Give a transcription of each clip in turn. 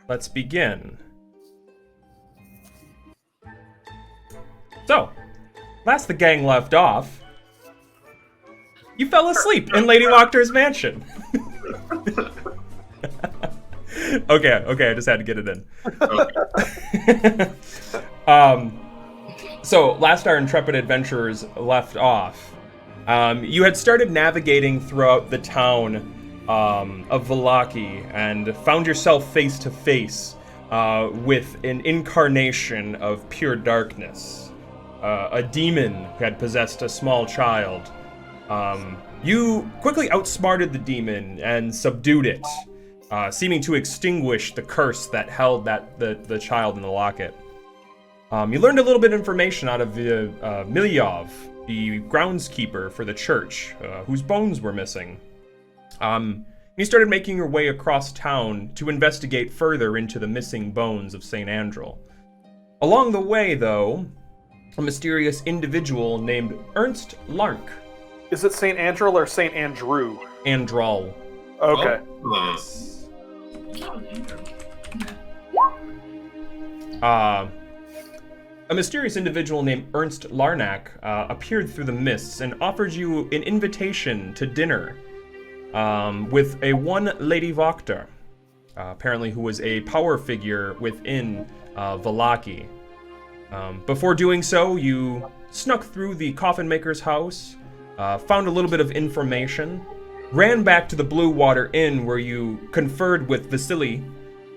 let's begin. So, last the gang left off, you fell asleep in Lady Wachtter's mansion. Okay, I just had to get it in. So, last our intrepid adventurers left off, you had started navigating throughout the town of Vallaki and found yourself face to face with an incarnation of pure darkness. A demon had possessed a small child. You quickly outsmarted the demon and subdued it, seeming to extinguish the curse that held the child in the locket. You learned a little bit of information out of Milyov, the groundskeeper for the church, whose bones were missing. You started making your way across town to investigate further into the missing bones of St. Andrel. Along the way, though, a mysterious individual named Ernst Lark. Is it St. Andrel or St. Andrew? Andral. Okay. A mysterious individual named Ernst Larnak appeared through the mists and offered you an invitation to dinner with a one Lady Wachter, apparently who was a power figure within Vallaki. Before doing so, you snuck through the coffin maker's house, found a little bit of information, ran back to the Blue Water Inn where you conferred with Vasily,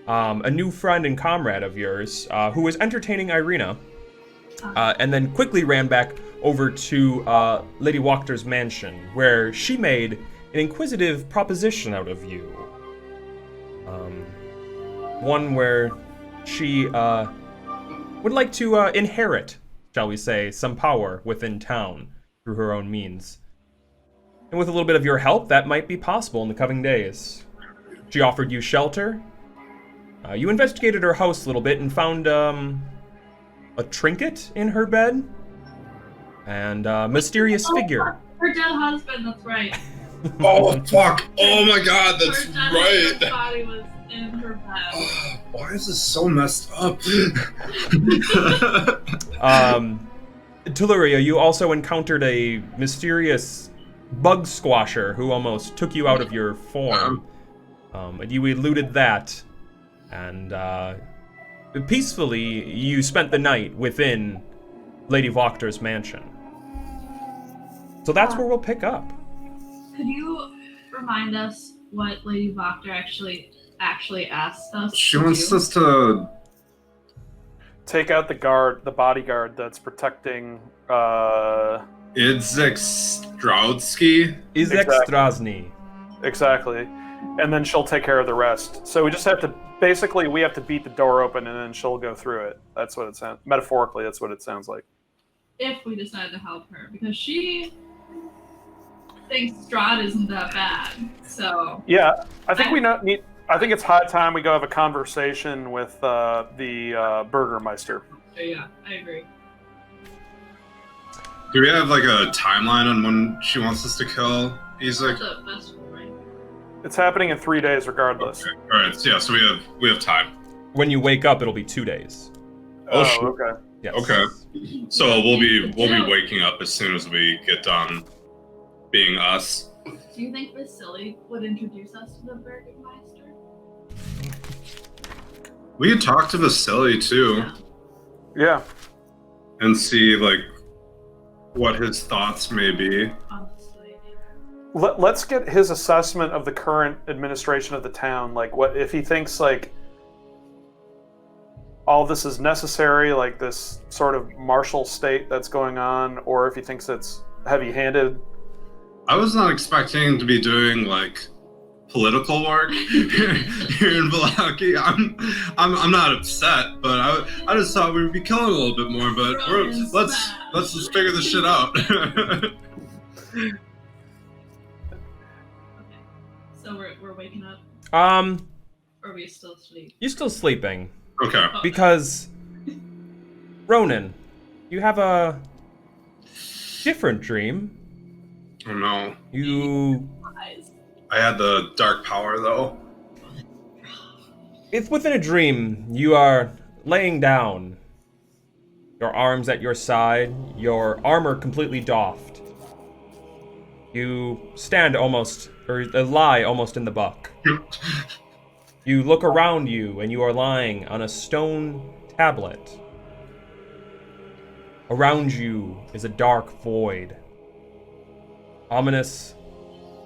a new friend and comrade of yours, who was entertaining Irina, and then quickly ran back over to Lady Wachter's mansion, where she made an inquisitive proposition out of you. One where she would like to inherit, shall we say, some power within town through her own means. And with a little bit of your help, that might be possible in the coming days. She offered you shelter. You investigated her house a little bit and found a trinket in her bed. And a mysterious figure. Her dead husband, that's right. Oh, fuck. Oh my god, that's Her dead right. husband's body was in her bed. Why is this so messed up? Tuluria, you also encountered a mysterious bug squasher who almost took you out of your form. And you eluded that. And peacefully, you spent the night within Lady Wachter's mansion. So that's where we'll pick up. Could you remind us what Lady Wachter actually asked us? She wants us to Take out the bodyguard that's protecting. Idzek Stroudsky. Izek Exactly. Strasny. Exactly. And then she'll take care of the rest. So we just have to, basically, we have to beat the door open and then she'll go through it. That's what it sounds, metaphorically, that's what it sounds like. If we decide to help her, because she thinks Strahd isn't that bad. So Yeah, I think I think it's high time we go have a conversation with the Burgermeister. yeah, I agree. Do we have like a timeline on when she wants us to kill Idzek? That's a festival, right? It's happening in 3 days regardless. Okay. All right. So yeah. So we have time. When you wake up, it'll be 2 days. Oh, shit. Okay. Yes. Okay. So we'll be waking up as soon as we get done being us. Do you think Vasily would introduce us to the Burgermeister? We could talk to Vasily too Yeah. Yeah. and see like what his thoughts may be. Honestly. Let's get his assessment of the current administration of the town. Like, what if he thinks like all this is necessary, like this sort of martial state that's going on, or if he thinks it's heavy-handed. I was not expecting to be doing like political work here in Vallaki. I'm not upset, but I just thought we would be killing a little bit more. But let's just figure this shit out. Okay. So we're waking up, or are we still asleep? You're still sleeping. Okay. Because, Ronan, you have a different dream. Oh no. You... Eyes. I had the dark power though. If within a dream you are laying down, your arms at your side, your armor completely doffed, you stand almost, or lie almost in the buck. You look around you, and you are lying on a stone tablet. Around you is a dark void. Ominous,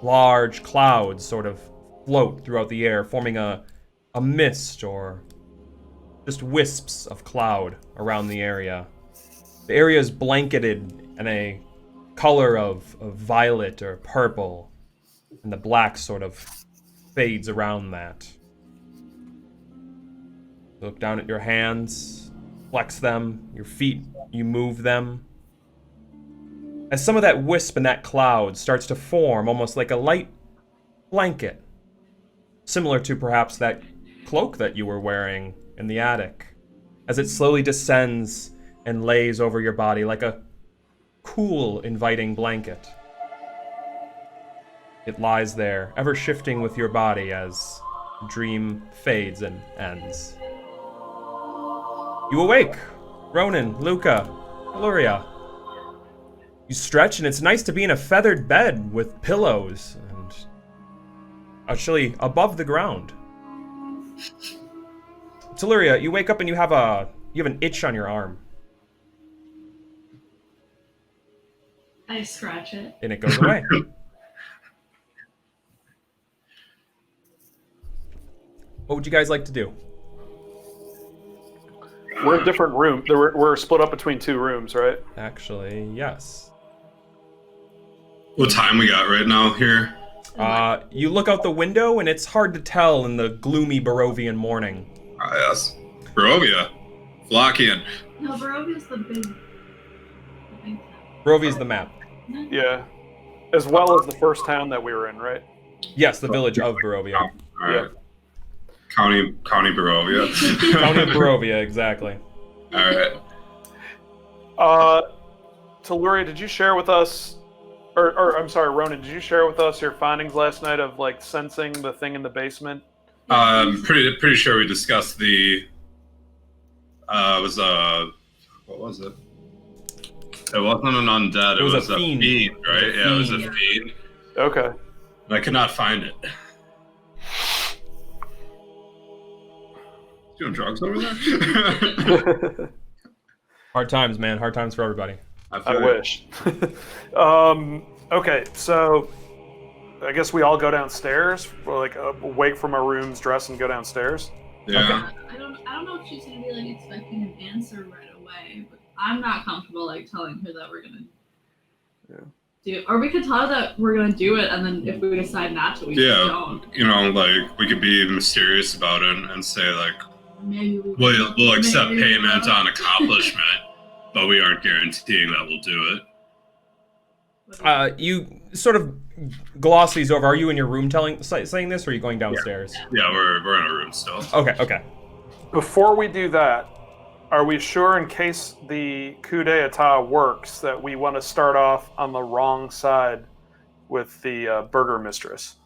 large clouds sort of float throughout the air, forming a mist or just wisps of cloud around the area. The area is blanketed in a color of violet or purple, and the black sort of fades around that. You look down at your hands, flex them, your feet, you move them. As some of that wisp and that cloud starts to form almost like a light blanket, similar to perhaps that cloak that you were wearing in the attic, as it slowly descends and lays over your body like a cool, inviting blanket. It lies there, ever shifting with your body as the dream fades and ends. You awake, Ronan, Luca, Luria. You stretch, and it's nice to be in a feathered bed with pillows and actually above the ground. Teluria, you wake up and you have an itch on your arm. I scratch it. And it goes away. What would you guys like to do? We're in different rooms. We're split up between 2 rooms, right? Actually, yes. What time we got right now here? You look out the window, and it's hard to tell in the gloomy Barovian morning. Ah, yes. Barovia. Vlakian. No, Barovia's the big town. Barovia's the map. Yeah. As well as the first town that we were in, right? Yes, the village of Barovia. All right. Yeah. County Barovia. County of Barovia, exactly. All right. Teluria, did you share with us, or I'm sorry, Ronan, did you share with us your findings last night of like sensing the thing in the basement? Pretty sure we discussed the. What was it? It wasn't an undead. It was a fiend, right? Yeah, it was a fiend. Okay. I could not find it. Doing drugs over there? Hard times, man. Hard times for everybody. I wish. Okay, so I guess we all go downstairs. We're like wake from our rooms, dress, and go downstairs. Yeah. Okay. I don't know if she's gonna be like expecting an answer right away, but I'm not comfortable like telling her that we're gonna do. Or we could tell her that we're gonna do it, and then if we decide not to, we just don't. You know, like we could be mysterious about it and say like, Maybe we'll accept payment on accomplishment, but we aren't guaranteeing that we'll do it. You sort of gloss these over. Are you in your room saying this, or are you going downstairs? Yeah, we're in our room still. Okay. Before we do that, are we sure, in case the coup d'etat works, that we want to start off on the wrong side with the burger mistress?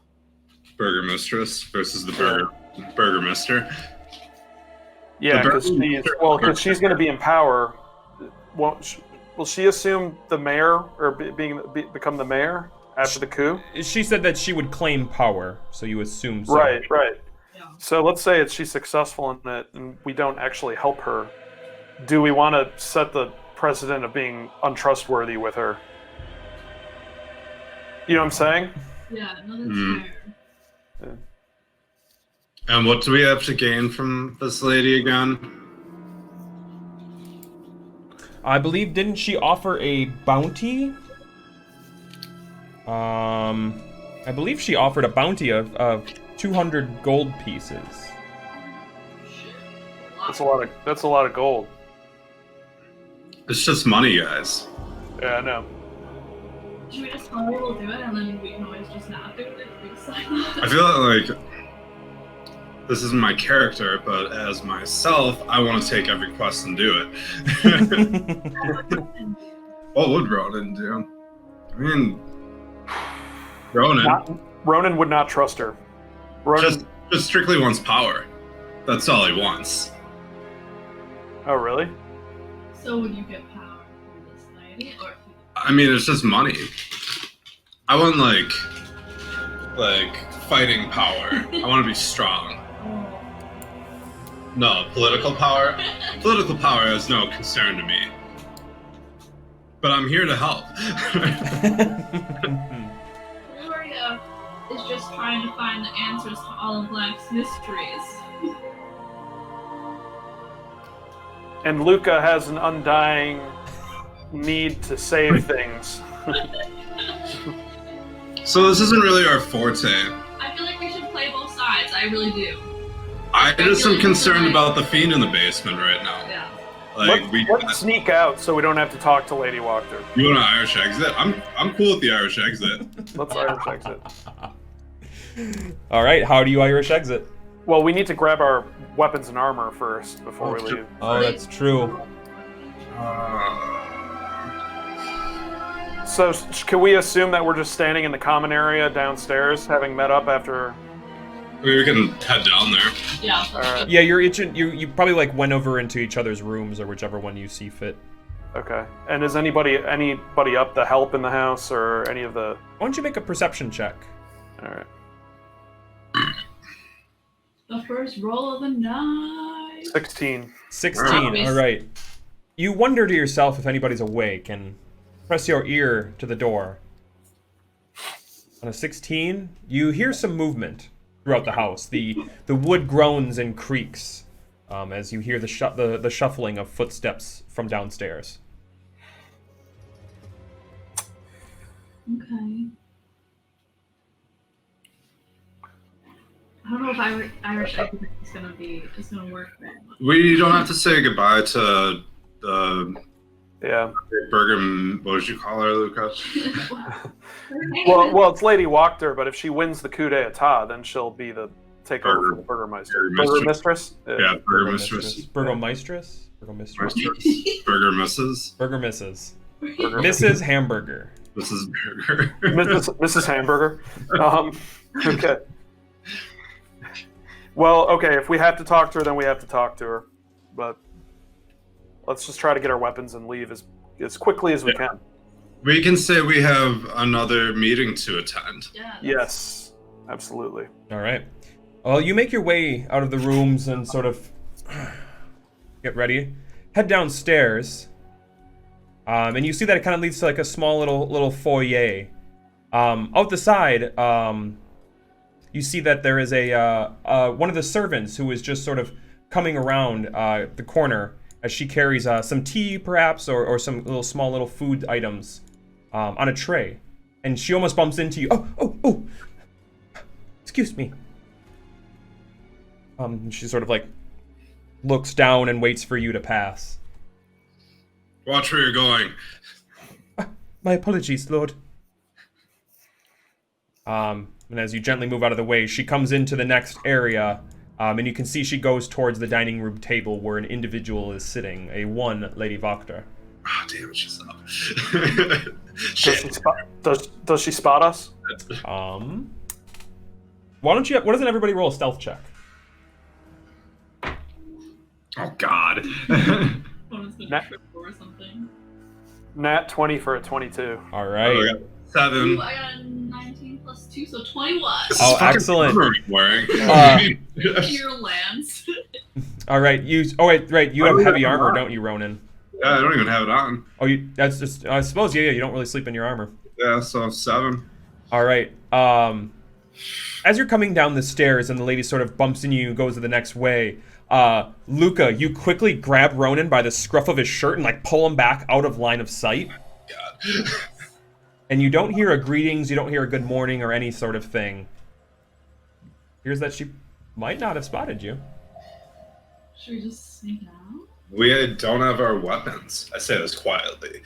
Burger mistress versus the burger mister. Yeah, because she's going to be in power. Will she assume the mayor or become the mayor after the coup? She said that she would claim power, so you assume so. Right. Yeah. So let's say she's successful in it, and we don't actually help her. Do we want to set the precedent of being untrustworthy with her? You know what I'm saying? Yeah, no, that's fair. Yeah. And what do we have to gain from this lady again? I believe, didn't she offer a bounty? I believe she offered a bounty of 200 gold pieces. That's a lot of gold. It's just money, guys. Yeah, I know. Should we just tell her we'll do it, and then we can always just not do it if we decide not to? I feel like this isn't my character, but as myself, I want to take every quest and do it. What would Ronan do? I mean, Ronan would not trust her. just strictly wants power. That's all he wants. Oh, really? So would you get power from this lady, or? I mean, it's just money. I want like fighting power. I want to be strong. No, political power. Political power has no concern to me. But I'm here to help. Gloria is just trying to find the answers to all of life's mysteries. And Luca has an undying need to save things. So this isn't really our forte. I feel like we should play both sides. I really do. I just am concerned about the fiend in the basement right now. Yeah. Like let's sneak out so we don't have to talk to Lady Wachter. You want an Irish exit? I'm cool with the Irish exit. Let's Irish exit. All right, how do you Irish exit? Well, we need to grab our weapons and armor first before we leave. Oh, that's true. So, can we assume that we're just standing in the common area downstairs, having met up after? We can head down there. Yeah. All right. Yeah, you probably like went over into each other's rooms or whichever one you see fit. Okay. And is anybody up to help in the house or any of the? Why don't you make a perception check? All right. The first roll of the night. 16. 16. All right. You wonder to yourself if anybody's awake and press your ear to the door. On a 16, you hear some movement throughout the house. The wood groans and creaks as you hear the shuffling of footsteps from downstairs. Okay. I don't know if Irish exit is gonna work very much. We don't have to say goodbye to the Yeah. burger. What did you call her, Luca? Well, it's Lady Wachter, but if she wins the coup d'etat, then she'll be the take over for the Burgermeister. Burger Mistress? Yeah, burger mistress. Burgomistress? Burgomistress? Burger missus. Burger Mrs. Burger Mrs. Hamburger. Mrs. Burger. Mrs. Hamburger. Okay. Well, okay, if we have to talk to her, then we have to talk to her. But let's just try to get our weapons and leave as quickly as we can. We can say we have another meeting to attend. Yeah. Yes, absolutely. All right. Well, you make your way out of the rooms and sort of get ready. Head downstairs. And you see that it kind of leads to like a small little foyer. Out the side, you see that there is one of the servants who is just sort of coming around the corner as she carries some tea, perhaps, or some small little food items on a tray. And she almost bumps into you. Oh! Excuse me. She sort of like looks down and waits for you to pass. Watch where you're going. My apologies, Lord. And as you gently move out of the way, she comes into the next area, and you can see she goes towards the dining room table where an individual is sitting, a one Lady Wachter. Ah, damn it, she's up. Does she spot us? Why doesn't everybody roll a stealth check? Oh, God. Or something. Nat 20 for a 22. All right. Oh, 7. Ooh, I got a 19 plus 2, so 21. Oh, excellent. Wearing. Pure lance. All right. You have heavy armor, don't you, Ronan? Yeah, I don't even have it on. Oh, that's just. I suppose. Yeah. You don't really sleep in your armor. Yeah, so 7. All right. As you're coming down the stairs and the lady sort of bumps into you and goes to the next way, Luca, you quickly grab Ronan by the scruff of his shirt and like pull him back out of line of sight. God. And you don't hear a greetings, you don't hear a good morning or any sort of thing. Here's that she might not have spotted you. Should we just sneak out? We don't have our weapons. I say this quietly.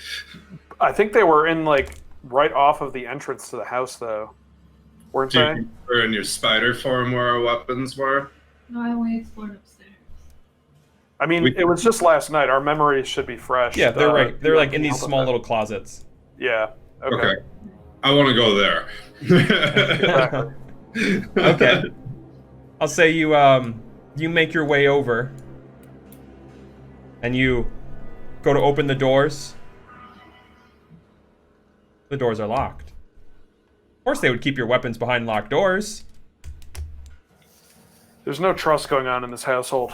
I think they were in like right off of the entrance to the house, though. Weren't they? We're in your spider form where our weapons were. No, I only explored upstairs. I mean, it was just last night. Our memories should be fresh. Yeah, they're right. They're like in these small little closets. Yeah. Okay. I want to go there. Exactly. Okay. I'll say you You make your way over, and you go to open the doors. The doors are locked. Of course they would keep your weapons behind locked doors. There's no trust going on in this household.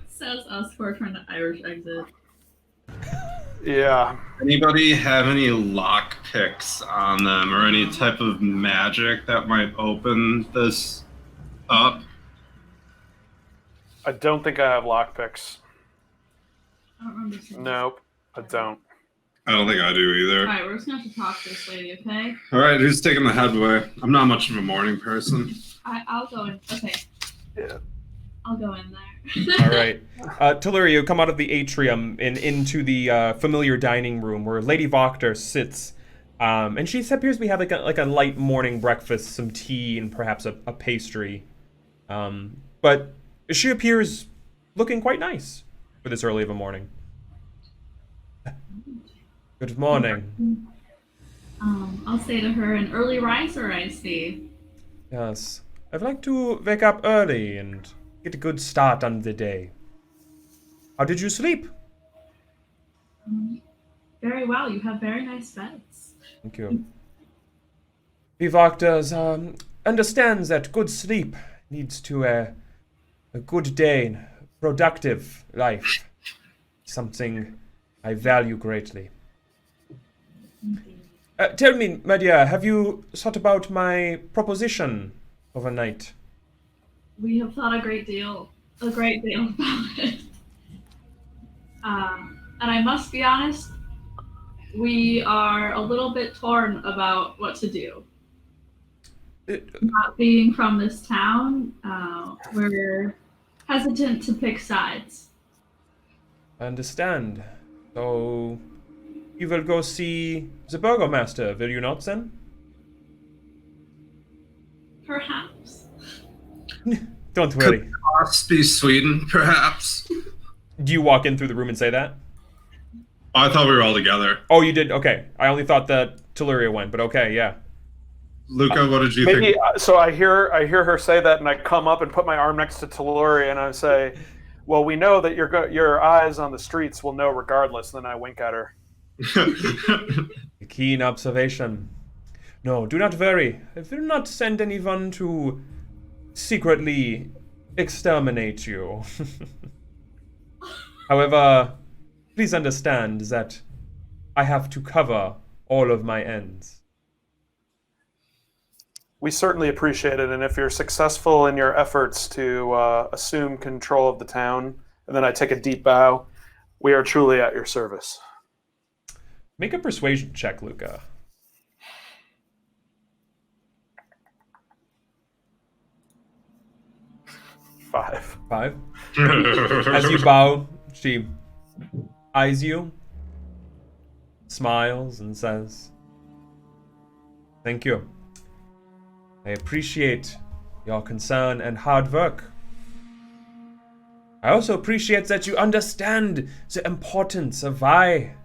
Says us who are trying to Irish exit. Yeah. Anybody have any lock picks on them or any type of magic that might open this up? I don't think I have lockpicks. I don't remember seeing Nope, I don't. I don't think I do either. Alright, we're just gonna have to talk to this lady, okay? All right, who's taking the headway? I'm not much of a morning person. I'll go in. Okay. Yeah. I'll go in there. All right. Telluri, you come out of the atrium and into the familiar dining room where Lady Voctor sits. And she appears to be having like a light morning breakfast, some tea, and perhaps a pastry. But she appears looking quite nice for this early of a morning. Good morning. I'll say to her, an early riser, I see. Yes. I'd like to wake up early and get a good start on the day. How did you sleep? Very well. You have very nice beds. Thank you. Vivoctors understands that good sleep leads to a good day, productive life. Something I value greatly. Tell me, my dear, have you thought about my proposition overnight? We have thought a great deal about it. And I must be honest, we are a little bit torn about what to do. Not being from this town, we're hesitant to pick sides. I understand. So, you will go see the Burgomaster, will you not, then? Perhaps. Don't worry. Could us be Sweden, perhaps? Do you walk in through the room and say that? I thought we were all together. Oh, you did? Okay. I only thought that Telluria went, but okay, yeah. Luca, what did you Maybe think? so. I hear her say that, and I come up and put my arm next to Telluri, and I say, "Well, we know that your eyes on the streets will know regardless." And then I wink at her. A keen observation. No, do not worry. I will not send anyone to secretly exterminate you. However, please understand that I have to cover all of my ends. We certainly appreciate it, and if you're successful in your efforts to assume control of the town, and then I take a deep bow, we are truly at your service. Make a persuasion check, Luca. Five. As you bow, she eyes you, smiles, and says, "Thank you. I appreciate your concern and hard work. I also appreciate that you understand the importance of why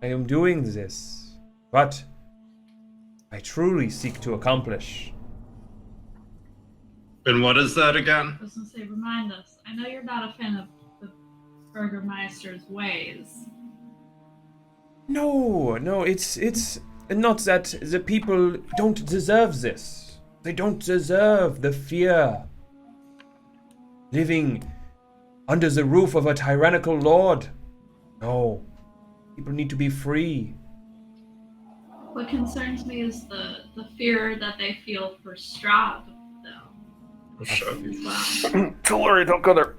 I am doing this, but I truly seek to accomplish." And what is that again? I was gonna say, remind us. I know you're not a fan of the Burgermeister's ways. No, it's not that the people don't deserve this. They don't deserve the fear. Living under the roof of a tyrannical lord. No, people need to be free. What concerns me is the fear that they feel for Strahd, though. As well. Telluri, don't go there.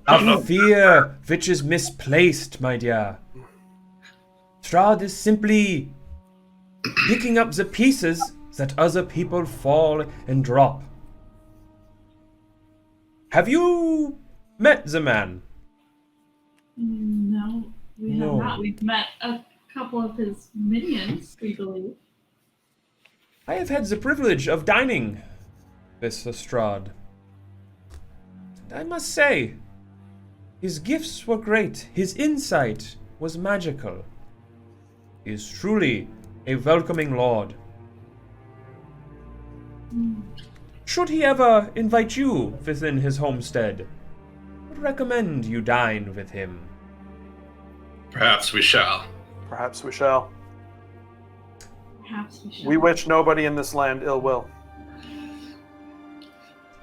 A fear which is misplaced, my dear. Strahd is simply picking up the pieces that other people fall and drop. Have you met the man? No, we have No. not. We've met a couple of his minions, we believe. I have had the privilege of dining with Strahd. And I must say, his gifts were great. His insight was magical. He is truly a welcoming lord. should he ever invite you within his homestead, I would recommend you dine with him. Perhaps we shall. Perhaps we shall. Perhaps we should. We wish nobody in this land ill will.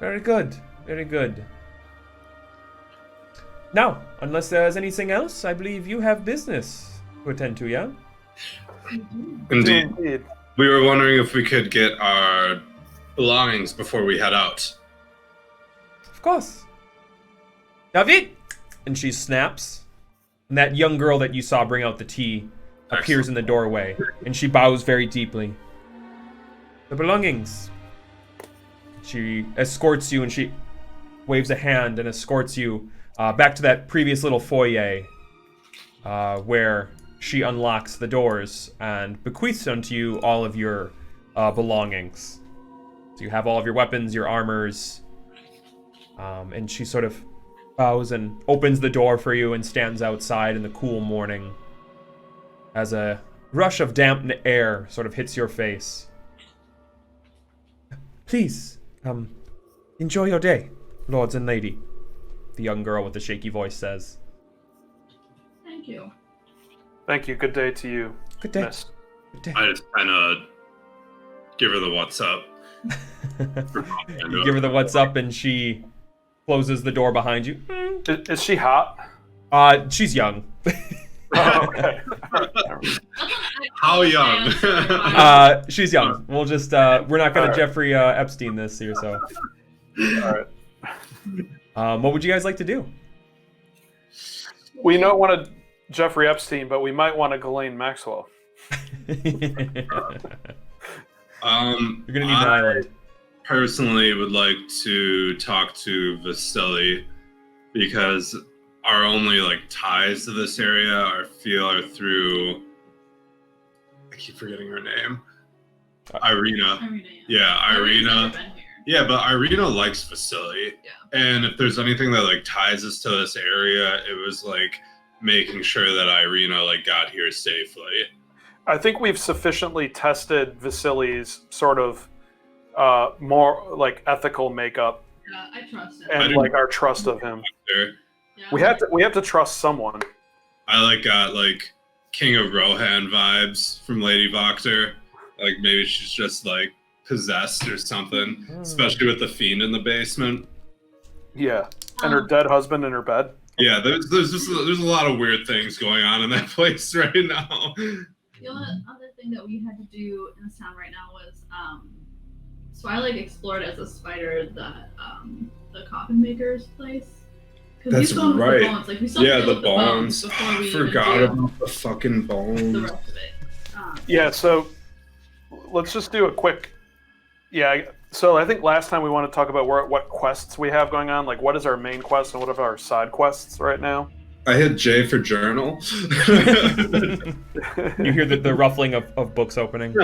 Very good. Very good. Now, unless there's anything else, I believe you have business to attend to, yeah? Indeed. We were wondering if we could get our belongings before we head out. Of course. David! And she snaps. And that young girl that you saw bring out the tea appears in the doorway. And she bows very deeply. The belongings. She escorts you and she waves a hand and escorts you back to that previous little foyer where she unlocks the doors and bequeaths unto you all of your belongings. So you have all of your weapons, your armors, and she sort of bows and opens the door for you and stands outside in the cool morning as a rush of damp air sort of hits your face. Please, enjoy your day, lords and lady, the young girl with the shaky voice says. Thank you. Thank you. Good day to you. Good day. Miss. Good day. I just kind of give her the what's up. You give her the what's up and she closes the door behind you. Is she hot? She's young. Oh, okay. How young? She's young. We'll just, we're not going to Jeffrey Epstein this here, so. All right. What would you guys like to do? We don't want to Jeffrey Epstein, but we might want to Ghislaine Maxwell. You're going to need an island. Personally would like to talk to Vasily because our only ties to this area are through, I keep forgetting her name. Irina. Yeah, Irina. Yeah, but Irina likes Vasily. Yeah. And if there's anything that ties us to this area, it was making sure that Irina got here safely. I think we've sufficiently tested Vasily's sort of more ethical makeup Yeah, I trust it. and our trust of him. Yeah, We have to trust someone. I got King of Rohan vibes from Lady Voctor. Maybe she's just possessed or something, especially with the fiend in the basement. Yeah, and her dead husband in her bed. Yeah, there's a lot of weird things going on in that place right now. The only other thing that we had to do in this town right now was, so I explored as a spider the coffin maker's place. That's right. The bones. We still The the bones. before we Forgot even do about the fucking the bones. rest of it. Yeah, so let's just do a quick. Yeah, so I think last time we want to talk about what quests we have going on. What is our main quest and what are our side quests right now? I hit J for journal. You hear the ruffling of books opening.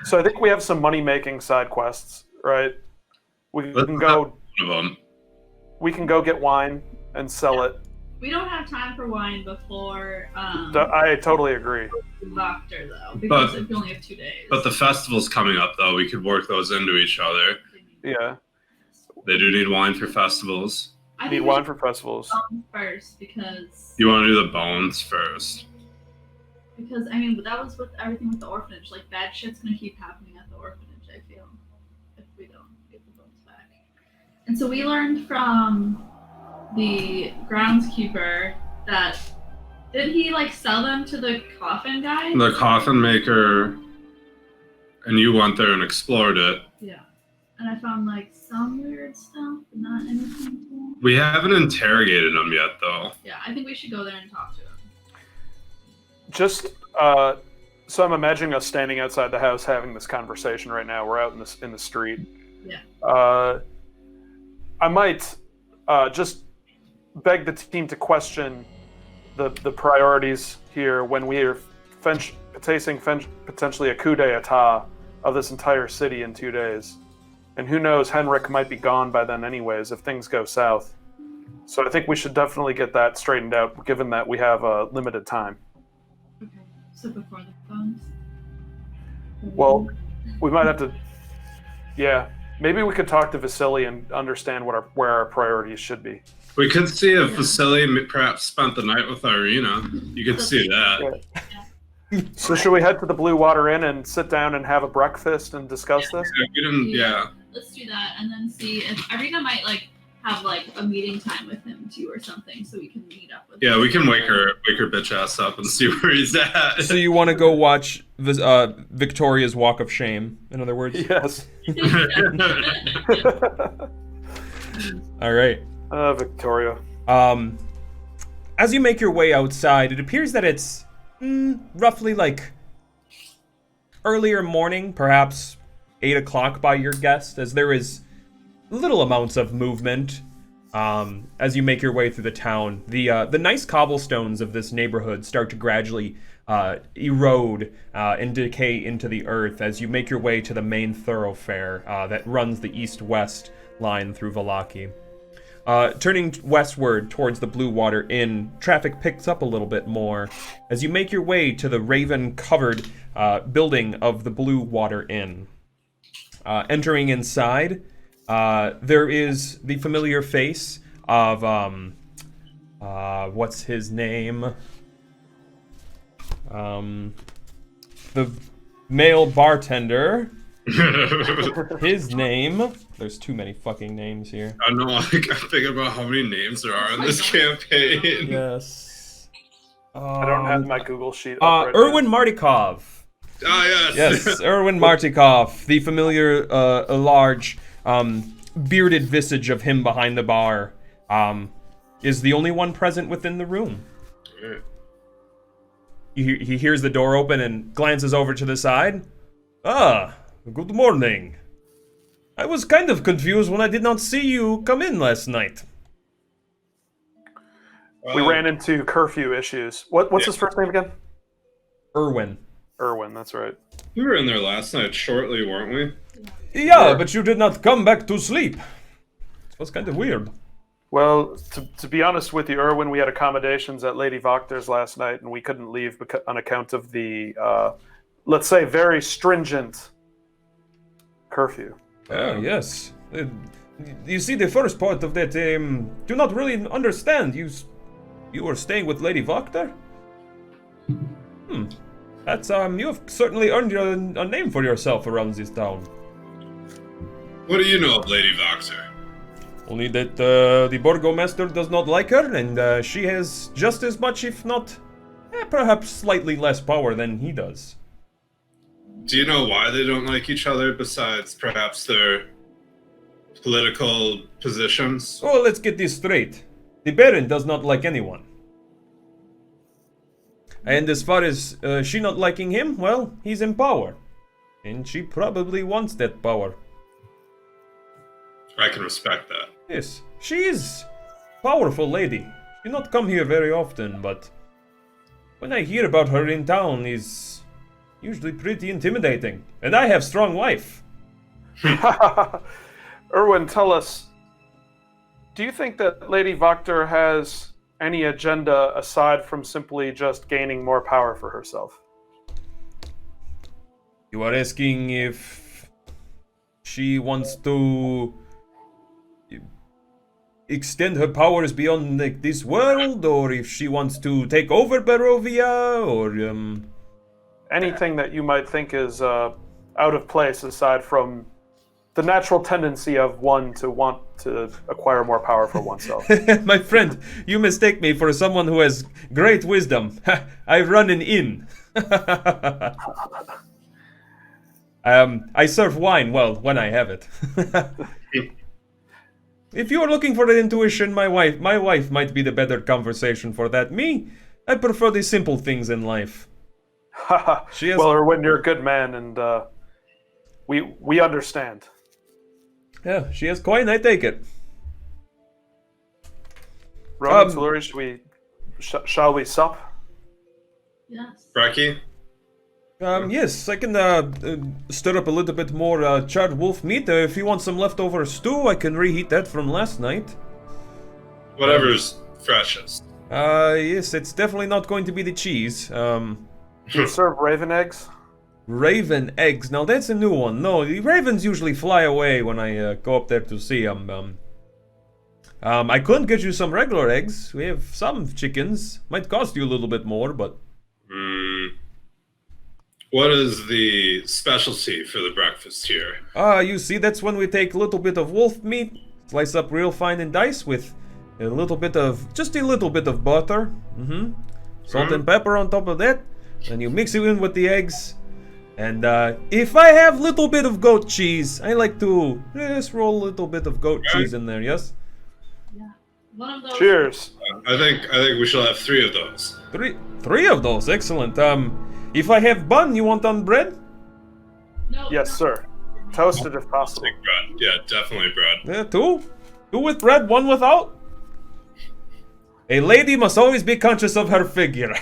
So I think we have some money-making side quests, right? We can go. One of them. We can go get wine and sell it. We don't have time for wine before I totally agree. Doctor though, because we only have 2 days. But the festival's coming up, though. We could work those into each other. Yeah. They do need wine for festivals. I Need think wine we for festivals. should first because You want to do the bones first. that was with everything with the orphanage. Bad shit's gonna keep happening at the orphanage. I feel if we don't get the bones back. And so we learned from the groundskeeper that did he sell them to the coffin guy? The coffin maker, and you went there and explored it. Yeah. And I found some weird stuff, but not anything cool. We haven't interrogated him yet, though. Yeah, I think we should go there and talk to him. Just so I'm imagining us standing outside the house having this conversation right now. We're out in the street. Yeah. I might just beg the team to question the priorities here when we are facing potentially a coup d'etat of this entire city in 2 days. And who knows, Henrik might be gone by then anyways if things go south. So I think we should definitely get that straightened out given that we have a limited time. Okay. So before the bones? Well, we might have to... Yeah. Maybe we could talk to Vasily and understand where our priorities should be. We could see if Vasily perhaps spent the night with Irina. You could see that. Yeah. So should we head to the Blue Water Inn and sit down and have a breakfast and discuss this? Yeah. Let's do that and then see if Irina might have a meeting time with him too or something, so we can meet up with him. Yeah, we can wake her bitch ass up and see where he's at. So you want to go watch Victoria's Walk of Shame, in other words? Yes. All right. Victoria. As you make your way outside, it appears that it's roughly earlier morning, perhaps 8 o'clock by your guess, as there is little amounts of movement as you make your way through the town. The nice cobblestones of this neighborhood start to gradually erode and decay into the earth as you make your way to the main thoroughfare that runs the east-west line through Vallaki. Turning westward towards the Blue Water Inn, traffic picks up a little bit more as you make your way to the raven-covered building of the Blue Water Inn. Entering inside, there is the familiar face of, what's his name? The male bartender. His name. There's too many fucking names here. I know, I'm thinking about how many names there are in this campaign. Yes. I don't have my Google sheet up right Erwin Martikov. Ah, yes. Yes, Erwin Martikov, the familiar, large, bearded visage of him behind the bar, is the only one present within the room. Right. He hears the door open and glances over to the side. Ah, good morning. I was kind of confused when I did not see you come in last night. We ran into curfew issues. What's his first name again? Erwin. Erwin, that's right. We were in there last night shortly, weren't we? Yeah, but you did not come back to sleep. It was kind of weird. Well, to be honest with you, Erwin, we had accommodations at Lady Voctor's last night, and we couldn't leave on account of the, let's say, very stringent curfew. Oh, yes. You see, the first part of that, do not really understand. You were staying with Lady Voctor? That's, you have certainly earned a name for yourself around this town. What do you know of Lady Voctor? Only that the Burgomaster does not like her, and she has just as much, if not, perhaps slightly less power than he does. Do you know why they don't like each other, besides perhaps their political positions? Oh, let's get this straight. The Baron does not like anyone. And as far as she not liking him, well, he's in power. And she probably wants that power. I can respect that. Yes, she is powerful lady. She not come here very often, but when I hear about her in town, is usually pretty intimidating. And I have strong wife. Erwin, tell us, do you think that Lady Voctor has any agenda aside from simply just gaining more power for herself? You are asking if she wants to extend her powers beyond this world, or if she wants to take over Barovia, or anything that you might think is out of place aside from the natural tendency of one to want to acquire more power for oneself. My friend, you mistake me for someone who has great wisdom. I run an inn. I serve wine, well, when I have it. If you are looking for the intuition, my wife might be the better conversation for that. Me, I prefer the simple things in life. Well, Erwin, you're a good man, and we understand. Yeah, she has coin, I take it. Ronan, Telluri, shall we sup? Yes. Brecky? Yes, I can stir up a little bit more charred wolf meat. If you want some leftover stew, I can reheat that from last night. Whatever's freshest. Yes, it's definitely not going to be the cheese. Do you serve raven eggs? Raven eggs. Now that's a new one. No, the ravens usually fly away when I go up there to see them. I couldn't get you some regular eggs. We have some chickens. Might cost you a little bit more, but... What is the specialty for the breakfast here? You see, that's when we take a little bit of wolf meat, slice up real fine in dice with a little bit of, just a little bit of butter. Salt and pepper on top of that. And you mix it in with the eggs. And if I have little bit of goat cheese, I like to just roll a little bit of goat cheese in there, yes? Yeah. One of those. Cheers. I think we shall have 3 of those. Three of those, excellent. If I have bun, you want on bread? No. Yes, sir. Toasted if possible. Big bread. Yeah, definitely bread. Yeah, 2. 2 with bread, 1 without. A lady must always be conscious of her figure.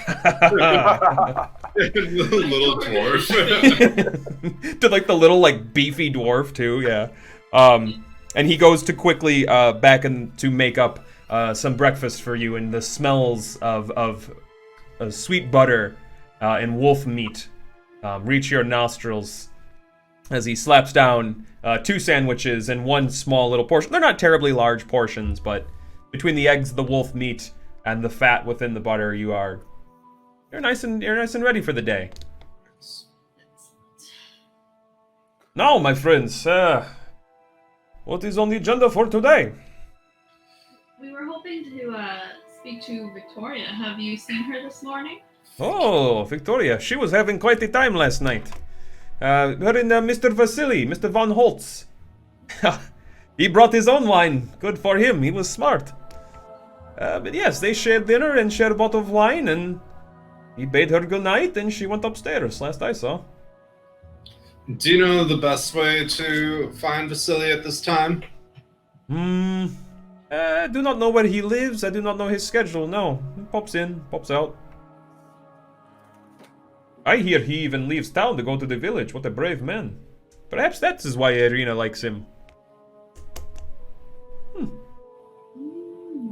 Little dwarf. To like the little like beefy dwarf too, yeah. And he goes to quickly back and to make up some breakfast for you, and the smells of sweet butter and wolf meat reach your nostrils as he slaps down 2 sandwiches and 1 small little portion. They're not terribly large portions, but between the eggs, the wolf meat, and the fat within the butter, you're nice and ready for the day. Now, my friends, what is on the agenda for today? We were hoping to speak to Victoria. Have you seen her this morning? Oh, Victoria, she was having quite a time last night. Her and Mr. Vasily, Mr. Von Holtz. He brought his own wine. Good for him, he was smart. But yes, they shared dinner and shared a bottle of wine, and he bade her good night, and she went upstairs, last I saw. Do you know the best way to find Vasily at this time? I do not know where he lives. I do not know his schedule, no. He pops in, pops out. I hear he even leaves town to go to the village. What a brave man. Perhaps that is why Irina likes him.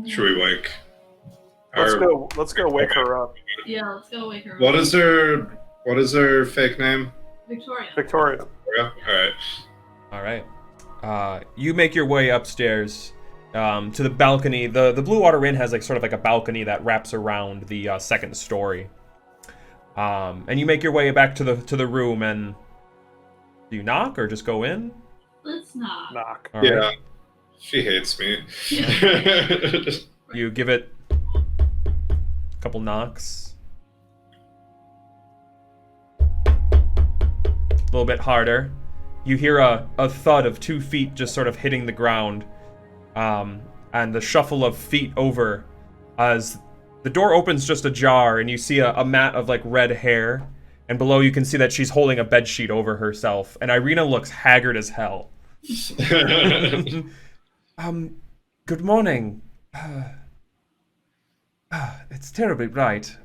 Should we wake? Let's go wake her up. Yeah, let's go wake her up. What is her fake name? Victoria. Victoria. Alright. Alright. You make your way upstairs to the balcony. The Blue Water Inn has like sort of like a balcony that wraps around the 2nd story. And you make your way back to the room, and do you knock or just go in? Let's knock. Knock. All Yeah. right. She hates me. You give it a couple knocks. A little bit harder. You hear a thud of 2 feet just sort of hitting the ground. And the shuffle of feet over as the door opens just ajar, and you see a mat of like red hair. And below you can see that she's holding a bedsheet over herself. And Irina looks haggard as hell. Good morning. It's terribly bright.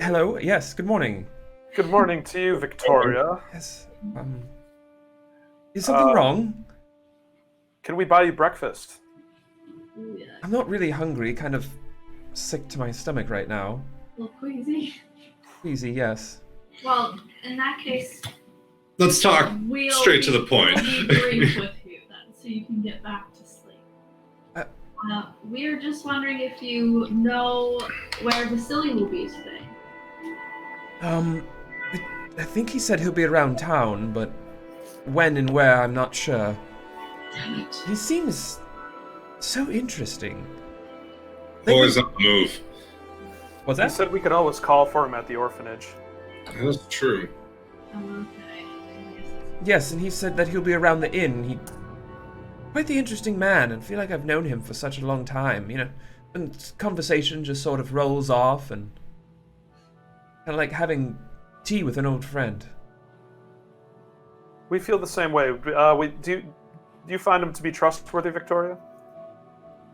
Hello, yes, good morning. Good morning to you, Victoria. Yes, is something wrong? Can we buy you breakfast? Ooh, yeah. I'm not really hungry, kind of sick to my stomach right now. A little queasy. Queasy, yes. Well, in that case, Let's talk we'll straight to the point. We'll be brief with you then, so you can get back to sleep. We're just wondering if you know where Vasily will be today. I think he said he'll be around town, but when and where, I'm not sure. Damn it. He seems so interesting. Always on the move. What's He that? said we could always call for him at the orphanage. That's true. Okay. Yes, and he said that he'll be around the inn. Quite the interesting man, and feel like I've known him for such a long time, you know. And conversation just sort of rolls off, and kind of like having tea with an old friend. We feel the same way. Do you find him to be trustworthy, Victoria?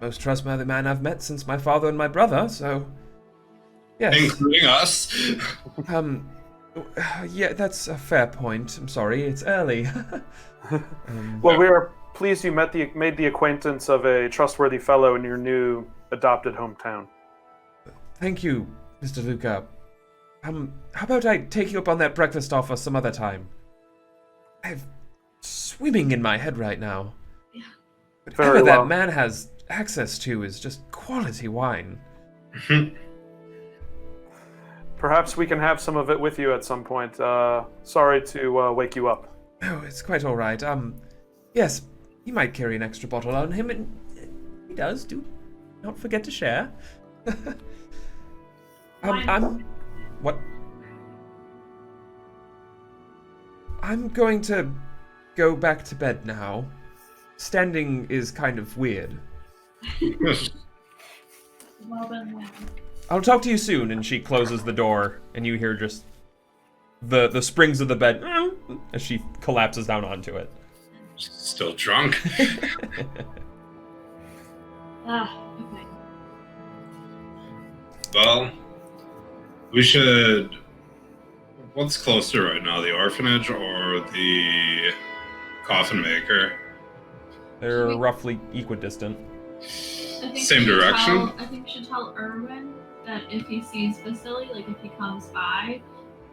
Most trustworthy man I've met since my father and my brother, so yes. Including us. Yeah, that's a fair point. I'm sorry, it's early. Well, we are pleased you made the acquaintance of a trustworthy fellow in your new adopted hometown. Thank you, Mr. Luca. How about I take you up on that breakfast offer some other time? I'm swimming in my head right now. Yeah. Whatever Very well. that man has access to is just quality wine. Perhaps we can have some of it with you at some point. Sorry to wake you up. Oh, it's quite all right. Yes, he might carry an extra bottle on him, and he does. Do not forget to share. What? I'm going to go back to bed now. Standing is kind of weird. Well done, man. I'll talk to you soon. And she closes the door, and you hear just the springs of the bed as she collapses down onto it. Still drunk. Okay. Well, we should. What's closer right now, the orphanage or the coffin maker? They're roughly equidistant. Same direction? I think we should tell Erwin that if he sees Vasily, like if he comes by,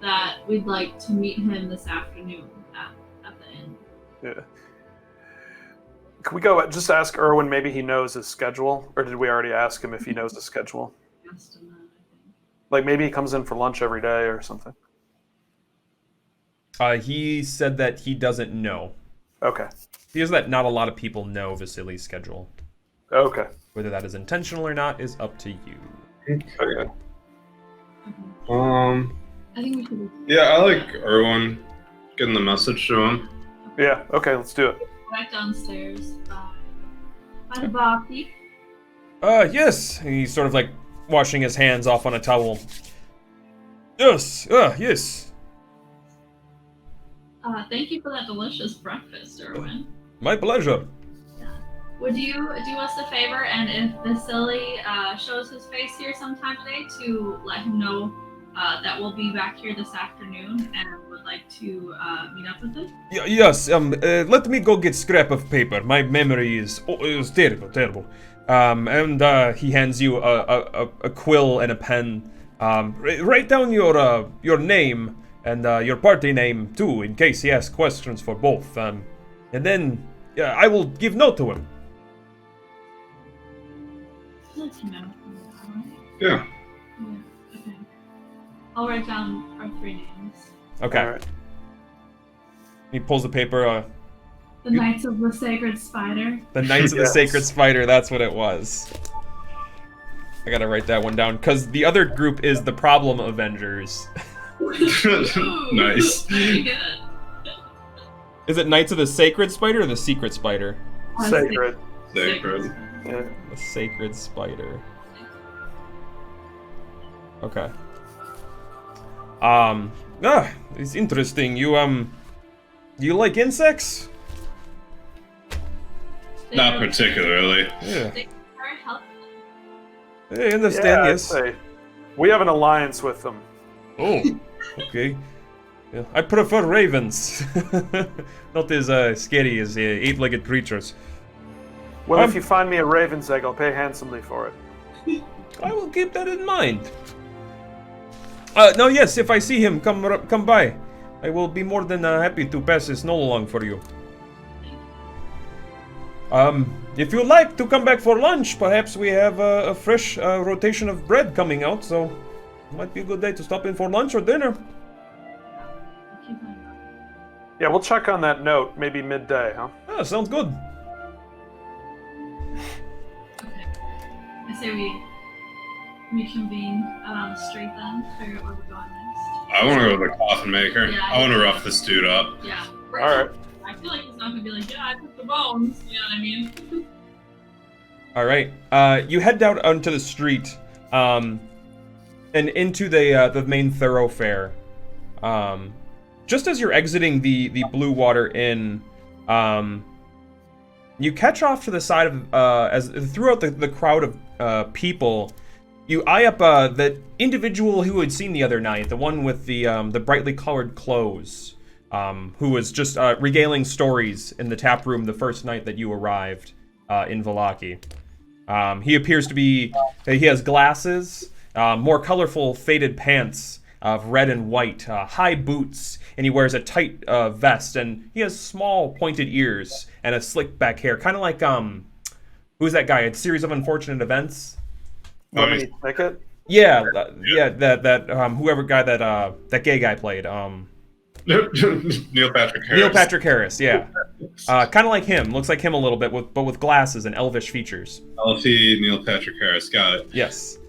that we'd like to meet him this afternoon at the inn. Yeah. Can we go just ask Erwin? Maybe he knows his schedule, or did we already ask him if he knows his schedule? Asked him that, I think. Like maybe he comes in for lunch every day or something. He said that he doesn't know. Okay. He says that not a lot of people know Vasily's schedule. Okay. Whether that is intentional or not is up to you. Okay. I think we should Yeah, I like Erwin. Getting the message to him. Yeah. Okay. Let's do it. go back downstairs by the barkeep. Yes. He's sort of like washing his hands off on a towel. Yes. Yes. Thank you for that delicious breakfast, Erwin. My pleasure. Would you do us a favor, and if Vasily shows his face here sometime today, to let him know that we'll be back here this afternoon and would like to meet up with him? Yes. Let me go get scrap of paper. My memory is terrible. And he hands you a quill and a pen. Write down your name and your party name too, in case he asks questions for both. And then I will give note to him. Let you know. Yeah. Yeah, okay. I'll write down our 3 names. Okay. All right. He pulls the paper. The Knights of the Sacred Spider. The Knights of the Yes. Sacred Spider, that's what it was. I gotta write that one down, because the other group is the Problem Avengers. Ooh, Nice. very good. Is it Knights of the Sacred Spider or the Secret Spider? Sacred. Sacred. Yeah. The Sacred Spider. Okay. It's interesting. You like insects? Not particularly. Yeah. They're very helpful. I understand, I'd yes. say we have an alliance with them. Oh, okay. Yeah, I prefer ravens. Not as scary as 8-legged creatures. Well, if you find me a raven's egg, I'll pay handsomely for it. I will keep that in mind. No, yes, if I see him, come by. I will be more than happy to pass this note along for you. If you like to come back for lunch, perhaps we have a fresh rotation of bread coming out, so it might be a good day to stop in for lunch or dinner. Keep my eye. Yeah, we'll check on that note, maybe midday, huh? Ah, sounds good. Okay. I say we reconvene out on the street then, figure out where we're going next. I want to go to the coffin maker. Yeah, I want to rough this dude up. Yeah. All right. I feel like he's not gonna be like, yeah, I took the bones. You know what I mean? All right. You head down onto the street, and into the main thoroughfare. Just as you're exiting the Blue Water Inn, you catch off to the side of as throughout the crowd of people, you eye up the individual who had seen the other night, the one with the brightly colored clothes, who was just regaling stories in the tap room the first night that you arrived in Vallaki. He appears to be. He has glasses, more colorful faded pants, of red and white, high boots, and he wears a tight vest, and he has small pointed ears and a slick back hair, kind of like who's that guy? A Series of Unfortunate Events. Lemony Snicket? Yeah, that whoever guy that gay guy played. Neil Patrick Harris. Neil Patrick Harris, yeah. Kind of like him. Looks like him a little bit, but with glasses and elvish features. LT Neil Patrick Harris, got it. Yes.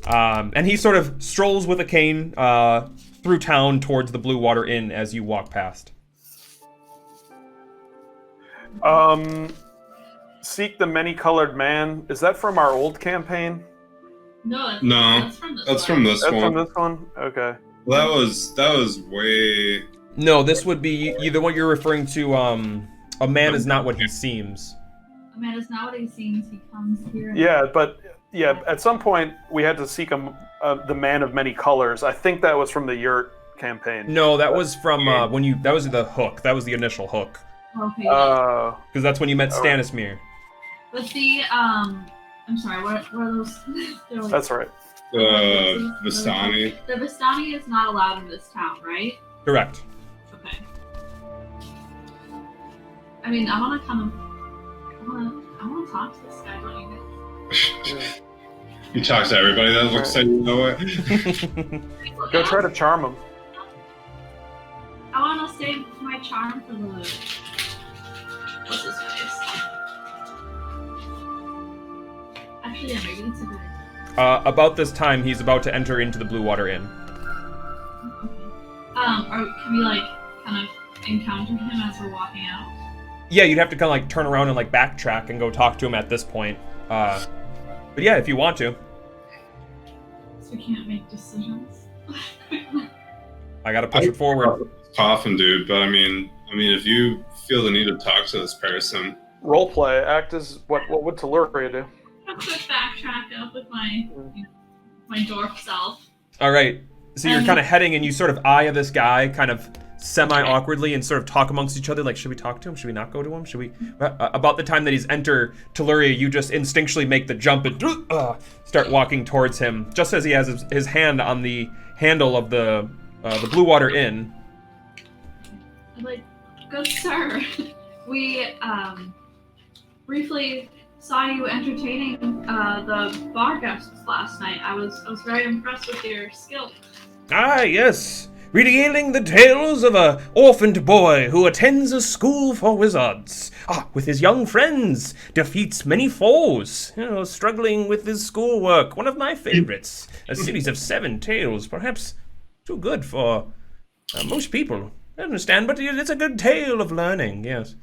And he sort of strolls with a cane through town towards the Blue Water Inn as you walk past. Seek the Many-Colored Man. Is that from our old campaign? No, That's from this That's one. from this one? Okay. That was way. No, this would be the one you're referring to. A man is not what he seems. A man is not what he seems. He comes here. Yeah, but at some point we had to seek the Man of Many Colors. I think that was from the Yurt campaign. No, that was from when you. That was the hook. That was the initial hook. Okay. Because that's when you met Stannismere. But the I'm sorry. What are those? Like, That's right. Vistani. The Vistani is not allowed in this town, right? Correct. Okay. I mean, I want to talk to this guy, don't you? You talk to everybody that looks like you know it. Go try to charm him. I want to save my charm for the. What's his face? Actually, yeah, maybe that's a good idea. About this time, he's about to enter into the Blue Water Inn. Okay. Or can we kind of encounter him as we're walking out? Yeah, you'd have to kind of turn around and backtrack and go talk to him at this point. But yeah, if you want to. So we can't make decisions. I gotta push it forward. Coffin, dude. But I mean, if you feel the need to talk to this person, Roleplay. Act as what would Telluria do? A quick backtrack up with my dwarf self. All right. So you're kind of heading and you sort of eye this guy kind of semi-awkwardly and sort of talk amongst each other like, should we talk to him? Should we not go to him? Should we? About the time that he's entered Telluria, you just instinctually make the jump and start walking towards him, just as he has his hand on the handle of the Blue Water Inn. I'm like, good sir, we briefly saw you entertaining the bar guests last night. I was very impressed with your skill. Ah, yes. Regaling the tales of a orphaned boy who attends a school for wizards. With his young friends, defeats many foes. Struggling with his schoolwork. One of my favorites. A series of 7 tales, perhaps too good for most people. I understand, but it's a good tale of learning, yes.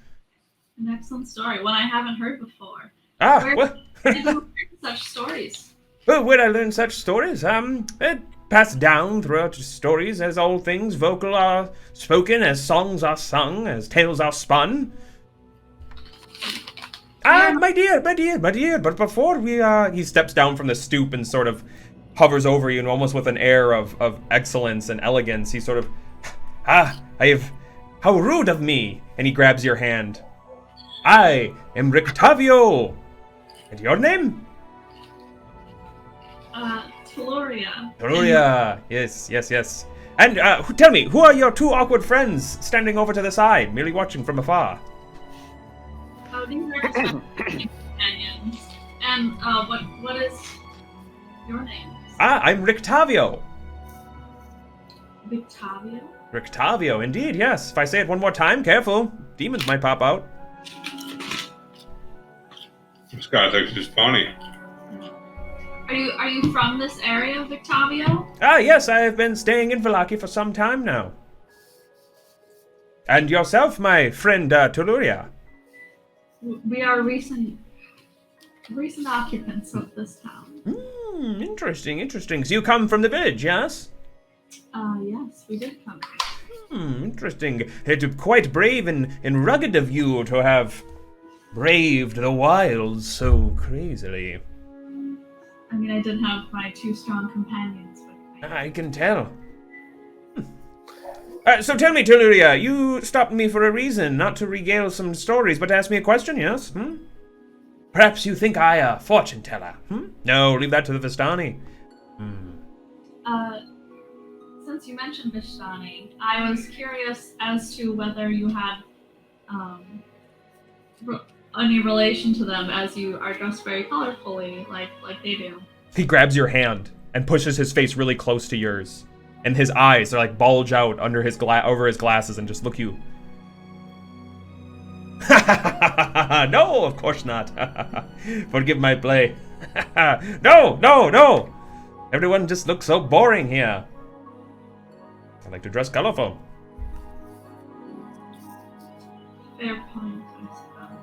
An excellent story, one I haven't heard before. Well... Where did you learn such stories? Well, where I learned such stories? It passed down throughout stories, as all things vocal are spoken, as songs are sung, as tales are spun. My dear, but before he steps down from the stoop and sort of hovers over you, and almost with an air of excellence and elegance, he sort of, how rude of me, and he grabs your hand. I am Rictavio, and your name? Telluria. Telluria, yes. And tell me, who are your 2 awkward friends standing over to the side, merely watching from afar? Oh, these are just companions. And what is your name? I'm Rictavio. Victavio? Rictavio, indeed, yes. If I say it one more time, careful. Demons might pop out. this guy thinks he's funny. Are you from this area, Victavio? Yes, I have been staying in Vallaki for some time now. And yourself, my friend Telluria? We are recent occupants of this town. Interesting. So you come from the village, yes? Yes, we did come. Interesting. It's quite brave and rugged of you to have braved the wilds so crazily. I mean, I did have my 2 strong companions with me. I can tell. So tell me, Telluria, you stopped me for a reason, not to regale some stories, but to ask me a question, yes? Perhaps you think I a fortune teller, No, leave that to the Vistani. So since you mentioned Vistani, I was curious as to whether you had any relation to them, as you are dressed very colorfully, like they do. He grabs your hand and pushes his face really close to yours, and his eyes are like bulge out under his over his glasses and just look you. No, of course not. Forgive my play. No. Everyone just looks so boring here. I like to dress colorful. Fair point, I suppose.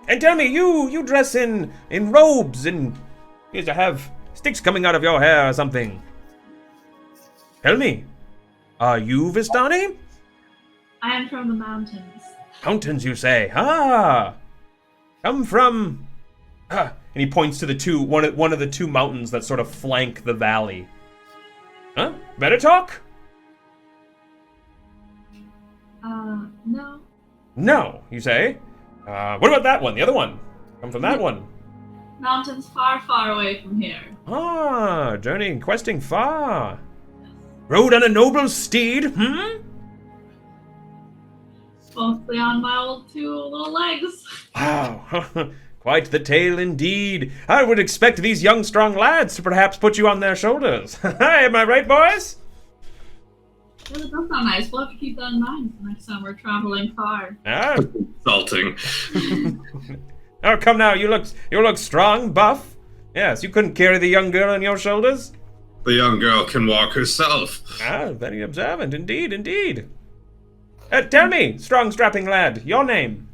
And tell me, you dress in robes and you have sticks coming out of your hair or something. Tell me, are you Vistani? I am from the mountains. Mountains, you say? Come from... and he points to one of the two mountains that sort of flank the valley. Huh? Better talk? No. No, you say? What about that one? The other one? Come from that one. Mountains far, far away from here. Journeying, questing far. Rode on a noble steed, Mostly on my old two little legs. Wow, quite the tale indeed. I would expect these young, strong lads to perhaps put you on their shoulders. Am I right, boys? Yeah, that does sound nice. We'll have to keep that in mind next time we're traveling far. Insulting. Oh, come now, you look strong, buff. Yes, you couldn't carry the young girl on your shoulders. The young girl can walk herself. Very observant, indeed. Tell me, strong, strapping lad, your name.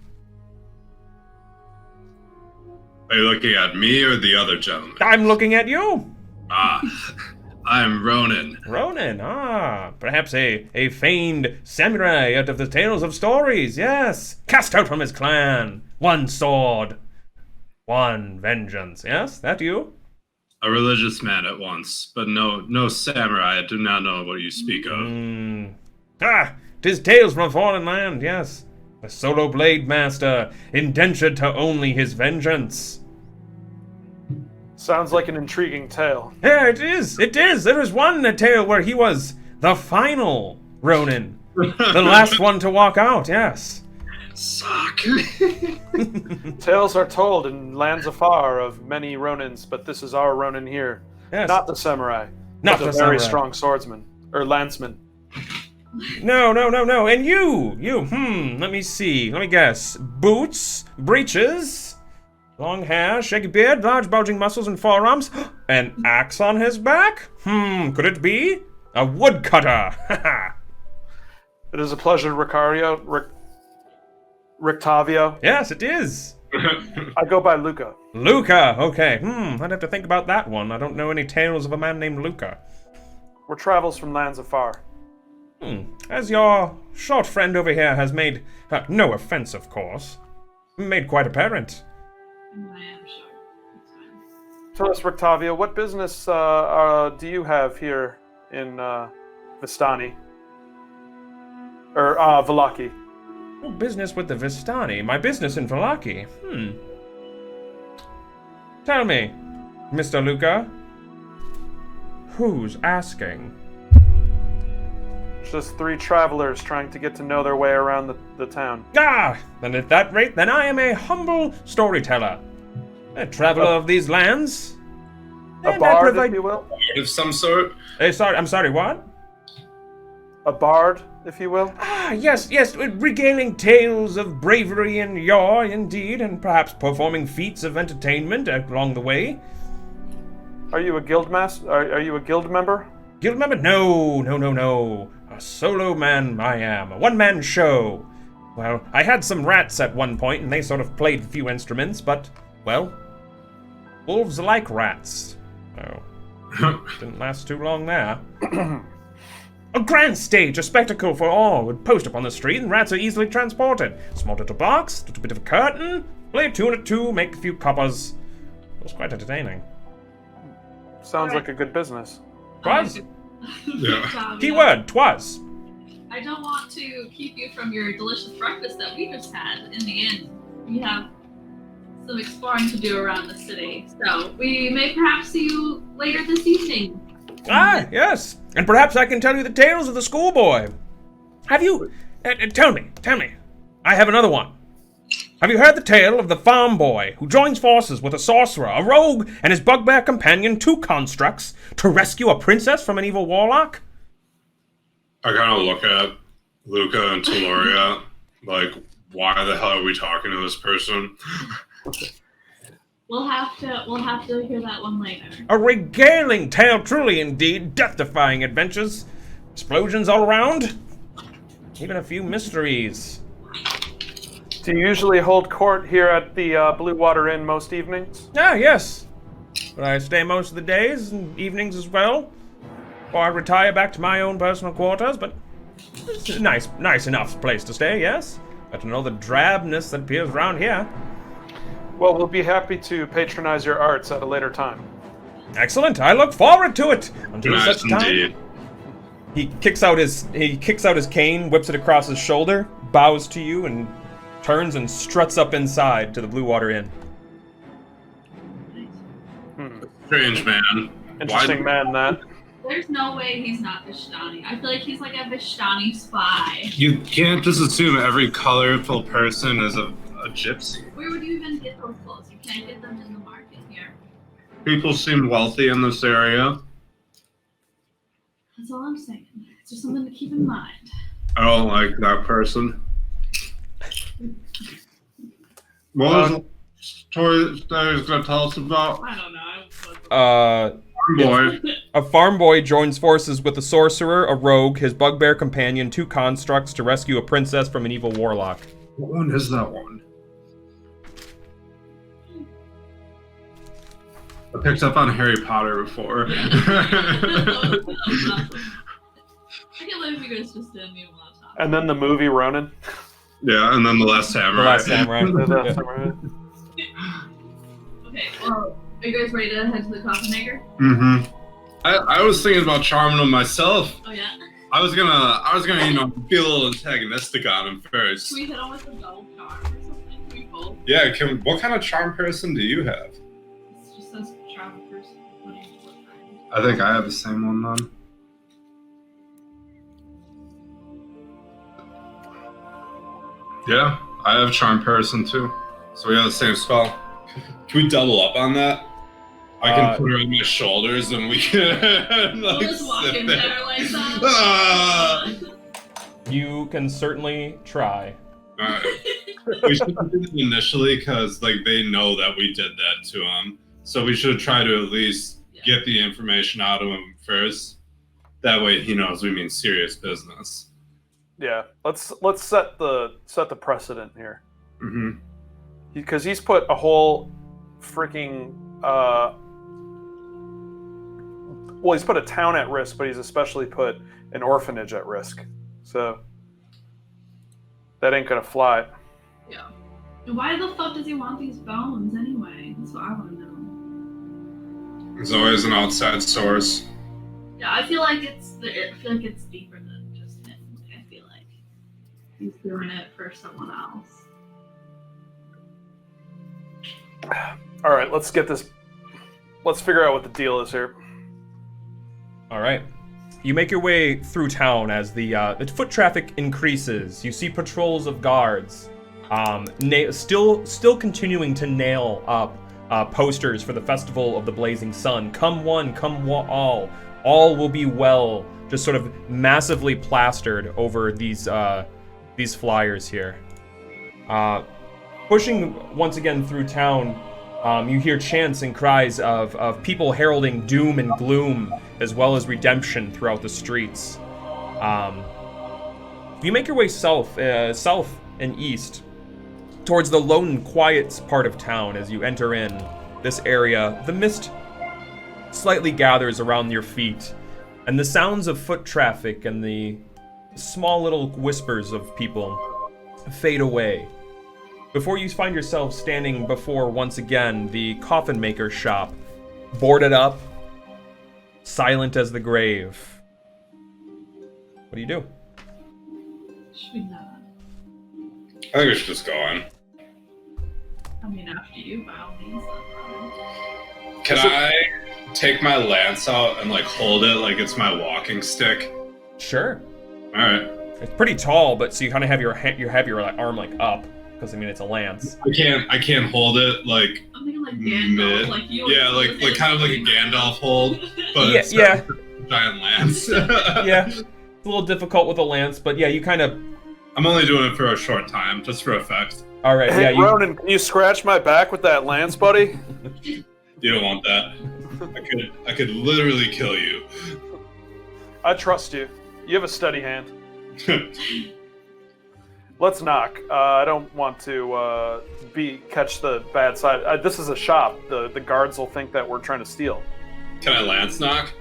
Are you looking at me or the other gentleman? I'm looking at you. I'm Ronan. Ronan, perhaps a famed samurai out of the tales of stories, yes. Cast out from his clan, one sword, one vengeance, yes, that you? A religious man at once, but no samurai. I do not know what you speak of. 'Tis tales from a foreign land, yes. A solo blade master, indentured to only his vengeance. Sounds like an intriguing tale. Yeah, it is. There is one tale where he was the final Ronin. The last one to walk out, yes. Suck. Tales are told in lands afar of many Ronins, but this is our Ronin here. Yes. Not the samurai. Not but the a very samurai. strong swordsman. Or lanceman. No. And you, let me see. Let me guess. Boots, breeches, long hair, shaggy beard, large bulging muscles and forearms, an axe on his back? Could it be? A woodcutter. It is a pleasure, Rictavio. Yes, it is. I go by Luca. Luca, okay. I'd have to think about that one. I don't know any tales of a man named Luca. We're travels from lands afar. As your short friend over here has made, no offense, of course, made quite apparent. I am short. It's fine. Tell us, Rictavio, what business do you have here in Vistani? Or Valaki? Oh, business with the Vistani. My business in Valaki. Tell me, Mr. Luca, who's asking? Just three travelers trying to get to know their way around the town. Then at that rate, then I am a humble storyteller. A traveler of these lands. A bard, if you will? Of some sort? I'm sorry, what? A bard, if you will? Yes, regaling tales of bravery and yore, indeed, and perhaps performing feats of entertainment along the way. Are you a guild master? Are you a guild member? Guild member? No. A solo man I am. A one-man show. Well, I had some rats at one point, and they sort of played a few instruments, but, well, wolves like rats. Oh, didn't last too long there. A grand stage, a spectacle for all, would post up on the street, and rats are easily transported. Small little box, little bit of a curtain, play a tune or two, make a few coppers. It was quite entertaining. Sounds like a good business. Twas? Yeah. Keyword, twas. I don't want to keep you from your delicious breakfast that we just had in the inn. We have some exploring to do around the city, so we may perhaps see you later this evening. Ah, yes. And perhaps I can tell you the tales of the schoolboy. Have you... tell me. I have another one. Have you heard the tale of the farm boy who joins forces with a sorcerer, a rogue, and his bugbear companion, two constructs, to rescue a princess from an evil warlock? I kind of look at Luca and Taloria, like, why the hell are we talking to this person? We'll have to hear that one later. A regaling tale, truly indeed, death-defying adventures, explosions all around, even a few mysteries. Do you usually hold court here at the Blue Water Inn most evenings? Ah, yes. But I stay most of the days and evenings as well, or I retire back to my own personal quarters, but it's a nice enough place to stay, yes? But to know the drabness that appears around here. Well, we'll be happy to patronize your arts at a later time. Excellent. I look forward to it. Until Nice such time. indeed. He kicks out his cane, whips it across his shoulder, bows to you, and turns and struts up inside to the Blue Water Inn. Strange man. Interesting man, that. There's no way he's not Vishtani. I feel like he's like a Vishtani spy. You can't just assume every colorful person is a gypsy. Where would you even get those clothes? You can't get them in the market here. People seem wealthy in this area. That's all I'm saying. It's just something to keep in mind. I don't like that person. What was the story that he was going to tell us about? I don't know. Boy. A farm boy joins forces with a sorcerer, a rogue, his bugbear companion, two constructs to rescue a princess from an evil warlock. What one is that one? I picked up on Harry Potter before. I can't believe you guys just didn't even want to talk. And then the movie Ronin. Yeah, and then The Last Samurai. The Last Samurai. The Yeah. Samurai. Okay, well, are you guys ready to head to the coffin maker? Mm-hmm. I was thinking about charming him myself. Oh yeah? I was gonna, be a little antagonistic on him first. Can we hit on with a double charm or something? Can we both? Yeah, what kind of charm person do you have? It just says charm person. What do you look like? I think I have the same one then. Yeah, I have charm person too. So we have the same spell. Can we double up on that? I can put her on my shoulders and we can We'll like just walk sit in there. there like that. Ah! You can certainly try. Alright. We should do it initially because like they know that we did that to him. So we should try to at least get the information out of him first. That way he knows we mean serious business. Yeah, let's set the precedent here. Mm-hmm. Because he's put a whole freaking well, he's put a town at risk, but he's especially put an orphanage at risk. So that ain't gonna fly. Yeah. And why the fuck does he want these bones anyway? That's what I want to know. There's always an outside source. Yeah, I feel like it's deeper than just him. I feel like he's doing it for someone else. All right, let's figure out what the deal is here. All right. You make your way through town as the foot traffic increases. You see patrols of guards, still continuing to nail up posters for the Festival of the Blazing Sun. Come one, come all will be well. Just sort of massively plastered over these flyers here. Pushing once again through town, you hear chants and cries of people heralding doom and gloom, as well as redemption throughout the streets. You make your way south and east, towards the lone and quiet part of town. As you enter in this area, the mist slightly gathers around your feet, and the sounds of foot traffic and the small little whispers of people fade away. Before you find yourself standing before, once again, the coffin maker shop, boarded up, silent as the grave. What do you do? Should we not? I think we should just go on. I mean, after you, by all means. Can I take my lance out and like hold it like it's my walking stick? Sure. All right. It's pretty tall, but so you kind of have your like, arm like up because I mean it's a lance. I can't hold it like. I'm thinking like Gandalf, mid. like you. Yeah, like kind of like a Gandalf hold, but Yeah, it's yeah. a giant lance. Yeah, it's a little difficult with a lance, but yeah, you kind of. I'm only doing it for a short time, just for effect. All right, Hey, yeah, you. Ronan, can you scratch my back with that lance, buddy? You don't want that. I could literally kill you. I trust you. You have a steady hand. Let's knock. I don't want to catch the bad side. This is a shop. The guards will think that we're trying to steal. Can I lance knock?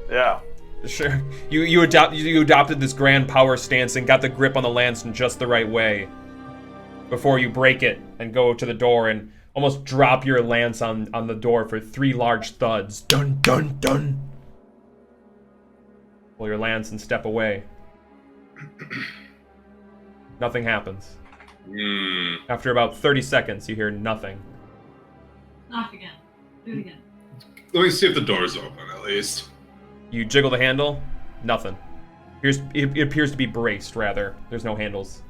Yeah. Sure. You adopted this grand power stance and got the grip on the lance in just the right way. Before you break it and go to the door and almost drop your lance on the door for 3 large thuds. Dun dun dun. Pull your lance and step away. Nothing happens. After about 30 seconds, you hear nothing. Knock again. Do it again. Let me see if the door's open at least. You jiggle the handle. Nothing. It appears to be braced, rather. There's no handles.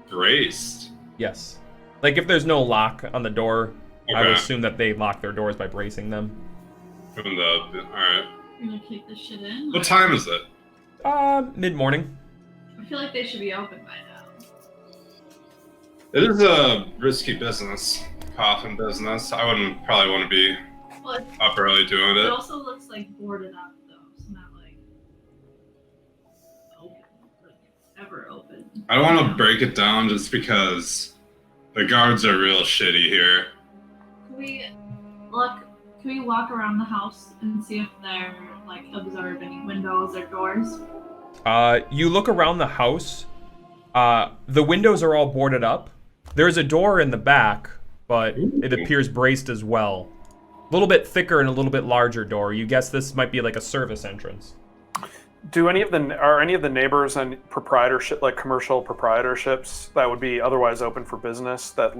Braced? Yes. Like, if there's no lock on the door, I would Okay. assume that they lock their doors by bracing them. Alright. You're gonna kick this shit in? What time is it? Mid-morning. I feel like they should be open by now. It is a risky business. Coffin business. I wouldn't probably want to be Well, up early doing it it. also looks like boarded up though, so not like open, like ever open. I don't want to break it down just because the guards are real shitty here. Can we walk around the house and see if they're like observe any windows or doors? You look around the house. The windows are all boarded up. There's a door in the back, but it appears braced as well. A little bit thicker and a little bit larger door. You guess this might be like a service entrance. Are any of the neighbors and proprietorship, like commercial proprietorships, that would be otherwise open for business that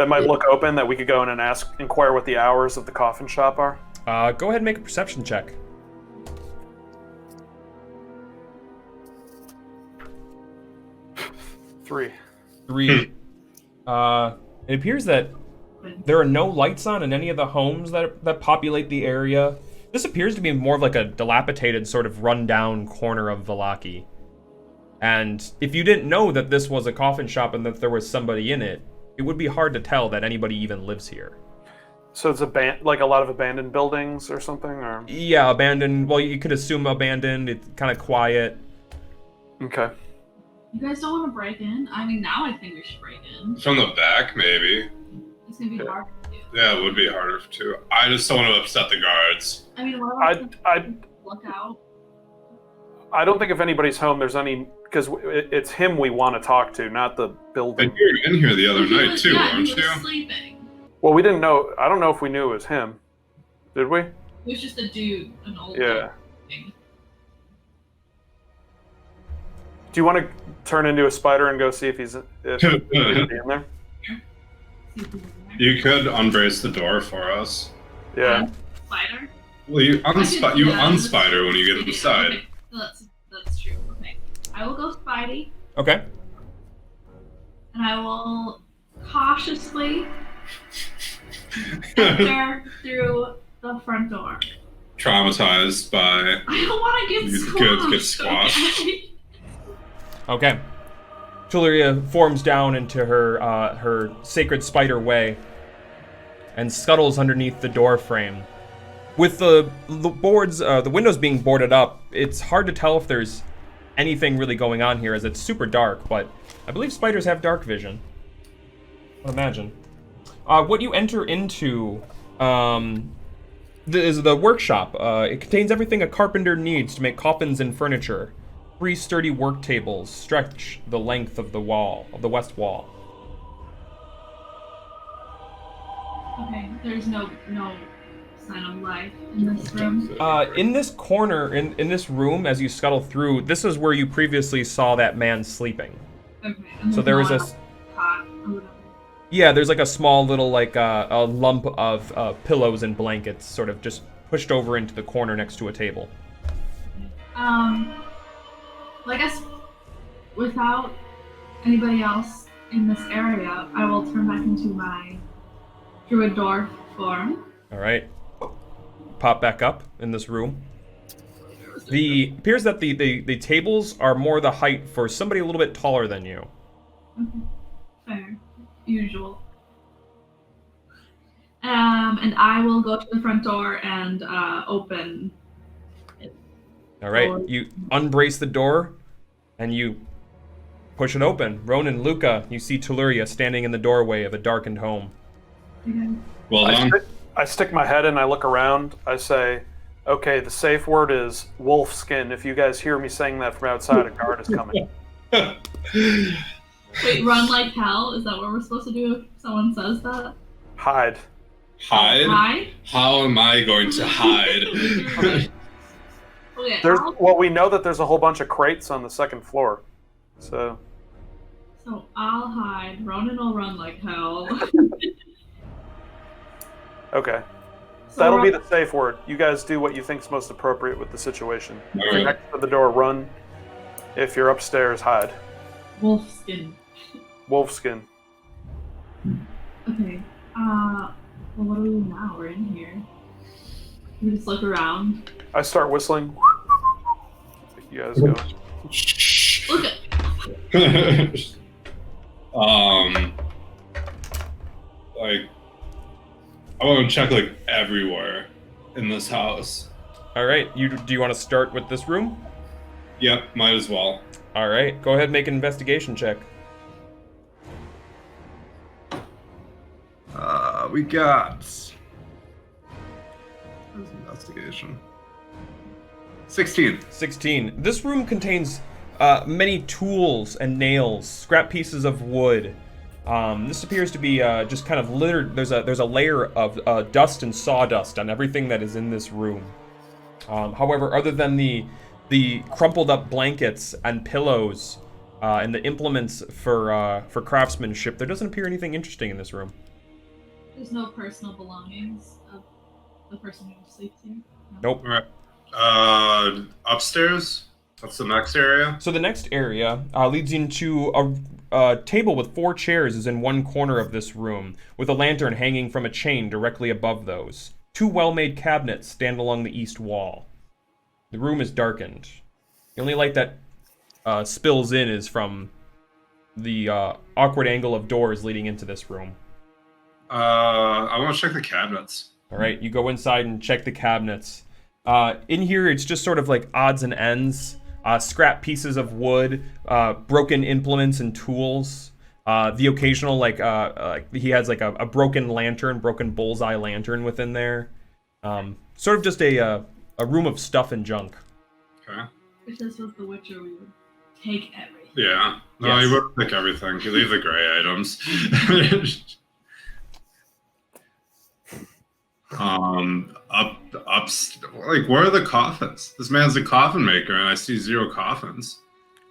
might look open that we could go in and inquire what the hours of the coffin shop are? Go ahead and make a perception check. 3. 3. It appears that there are no lights on in any of the homes that populate the area. This appears to be more of like a dilapidated sort of rundown corner of Vallaki. And if you didn't know that this was a coffin shop and that there was somebody in it, it would be hard to tell that anybody even lives here. So it's like a lot of abandoned buildings or something, or? Yeah, abandoned. Well, you could assume abandoned. It's kind of quiet. Okay. You guys don't want to break in? I mean, now I think we should break in. From the back, maybe. It's gonna be hard to do. Yeah, it would be harder to. I just don't want to upset the guards. I mean, what about look out? I don't think if anybody's home, there's any, because it's him we want to talk to, not the building. And you were in here the other He night was- too, yeah, weren't he was you? sleeping. Well, we didn't know. I don't know if we knew it was him. Did we? He was just a dude, an old Yeah. dude. Do you want to turn into a spider and go see if he's in there? See if he's in there. You could unbrace the door for us. Yeah. Spider? Well, you Yeah, unspider when you get Okay, inside. okay. That's true. Okay. I will go Spidey, Okay. and I will cautiously enter through the front door. Traumatized by. I don't want to get You squashed. get squashed. Okay? Okay. Julia forms down into her sacred spider way and scuttles underneath the door frame. With the windows being boarded up, it's hard to tell if there's anything really going on here as it's super dark, but I believe spiders have dark vision. I imagine. What you enter into is the workshop. It contains everything a carpenter needs to make coffins and furniture. 3 sturdy work tables stretch the length of the west wall. Okay, there's no sign of life in this room. In this corner, in this room, as you scuttle through, this is where you previously saw that man sleeping. Okay. And So there is there's a no cot or whatever. Yeah, there's like a small little like a lump of pillows and blankets, sort of just pushed over into the corner next to a table. Well, I guess without anybody else in this area, I will turn back into my druid dwarf form. All right, pop back up in this room. Appears that the tables are more the height for somebody a little bit taller than you. Okay, fair, usual. And I will go to the front door and open it. All right, you unbrace the door, and you push it open. Ronan, Luca, you see Telluria standing in the doorway of a darkened home. Okay. Well done. I stick my head in, I look around, I say, okay, the safe word is wolf skin. If you guys hear me saying that from outside, a guard is coming. Wait, run like hell? Is that what we're supposed to do if someone says that? Hide. Hide? Hide? How am I going to hide? Okay, Well, we know that there's a whole bunch of crates on the second floor. So I'll hide. Ronan will run like hell. okay. So That'll be the safe word. You guys do what you think's most appropriate with the situation. If you're Alright. next to the door, run. If you're upstairs, hide. wolf skin. Wolf skin. Okay. Well, what do we do now? We're in here. We just look around. I start whistling. You guys go. Look at. Like, I want to check like everywhere in this house. All right, do you want to start with this room? Yep, might as well. All right, go ahead and make an investigation check. We got investigation. 16. 16. This room contains many tools and nails, scrap pieces of wood. This appears to be just kind of littered. There's a layer of dust and sawdust on everything that is in this room. However, other than the crumpled up blankets and pillows and the implements for craftsmanship, there doesn't appear anything interesting in this room. There's no personal belongings of the person who sleeps here. Nope. Alright. Upstairs? That's the next area? So the next area leads into a table with 4 chairs is in one corner of this room, with a lantern hanging from a chain directly above those. 2 well-made cabinets stand along the east wall. The room is darkened. The only light that spills in is from the awkward angle of doors leading into this room. I want to check the cabinets. All right, you go inside and check the cabinets. In here, it's just sort of like odds and ends, scrap pieces of wood, broken implements and tools. The occasional, like he has like a broken lantern, broken bullseye lantern within there. Sort of just a room of stuff and junk. Okay. If this was The Witcher, we would take everything. Yeah. No, Yes. you would pick everything. You leave the gray items. Like, where are the coffins? This man's a coffin maker, and I see 0 coffins.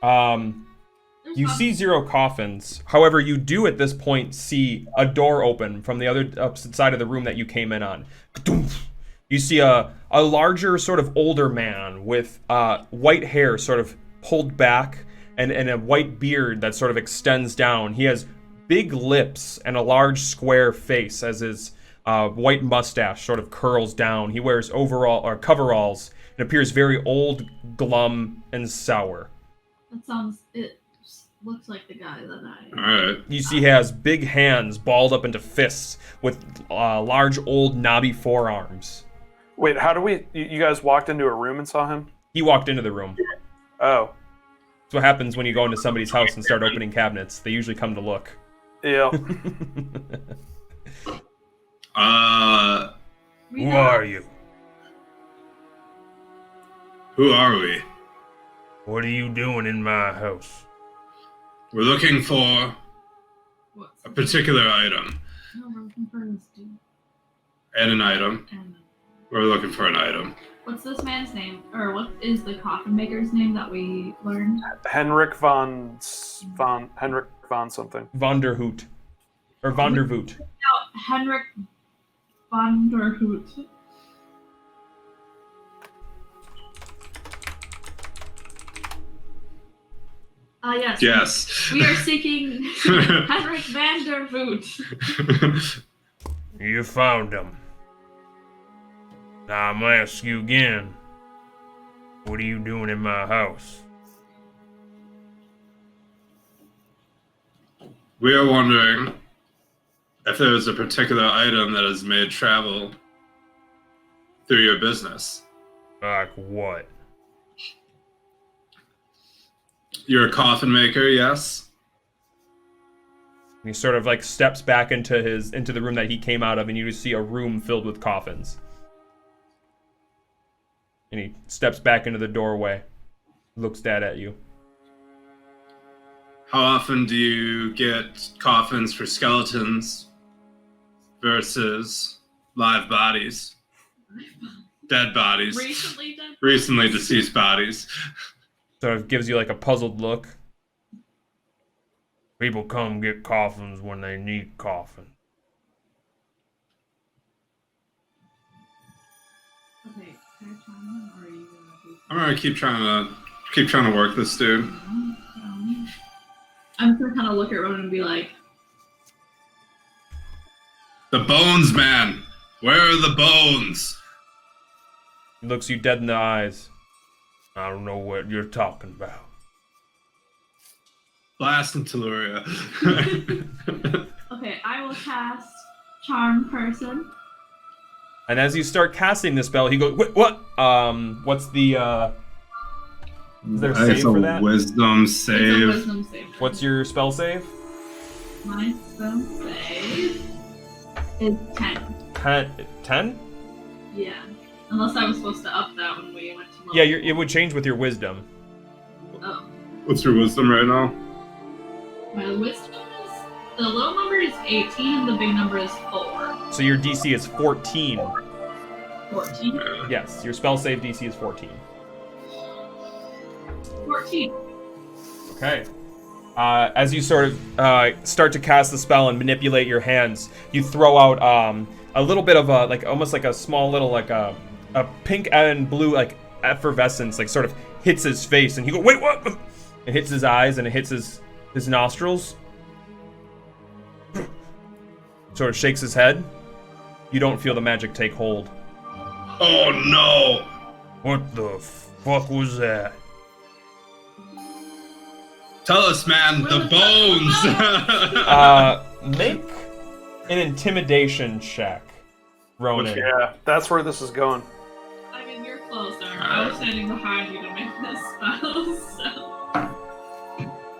You see 0 coffins. However, you do at this point see a door open from the other opposite side of the room that you came in on. You see a larger, sort of older man with white hair sort of pulled back and a white beard that sort of extends down. He has big lips and a large square face as his white mustache sort of curls down. He wears coveralls and appears very old, glum, and sour. It looks like the guy that I... Alright. You see he has big hands balled up into fists with large, old, knobby forearms. Wait, how do we... You guys walked into a room and saw him? He walked into the room. Oh. That's what happens when you go into somebody's house and start opening cabinets. They usually come to look. Yeah. Who are you? Who are we? What are you doing in my house? We're looking for What's a particular item. No, we're looking for this dude. And an item. And We're looking for an item. what's this man's name? Or what is the coffin maker's name that we learned? Henrik von something. Vonderhoot. Or van der Voot. No, Henrik van der Hoot. Yes. Yes. We are seeking Henrik van der Voot. You found him. Now I'm gonna ask you again. What are you doing in my house? We are wondering if there is a particular item that has made travel through your business. Like what? You're a coffin maker, yes? And he sort of like steps back into the room that he came out of, and you just see a room filled with coffins. And he steps back into the doorway, looks dead at you. How often do you get coffins for skeletons versus live bodies? Dead bodies. Recently deceased bodies. Sort of gives you like a puzzled look. People come get coffins when they need coffins. Okay, can I chime in, or are you gonna do I'm gonna keep trying to work this dude. I'm just gonna kind of look at Ronan and be like, The bones, man! Where are the bones? He looks you dead in the eyes. I don't know what you're talking about. Blast and Telluria. okay, I will cast Charm Person. And as you start casting this spell, he goes, what? What's the, is there a save for that? Wisdom It's a save. wisdom save. What's your spell save? My spell save is 10. 10? Yeah. Unless I was supposed to up that when we went to level. Yeah, it would change with your wisdom. Oh. What's your wisdom right now? My wisdom is... The little number is 18 and the big number is 4. So your DC is 14. 14? Yes, your spell save DC is 14. 14. Okay. As you sort of start to cast the spell and manipulate your hands, you throw out a little bit of a, like, almost like a small little, like a pink and blue, like, effervescence, like, sort of hits his face, and he goes, wait, what? It hits his eyes, and it hits his nostrils. Sort of shakes his head. You don't feel the magic take hold. Oh no! What the fuck was that? Tell us, man, the bones! Make an intimidation check, Ronan. Yeah, that's where this is going. I mean, you're closer. I was standing behind you to make this spell, so...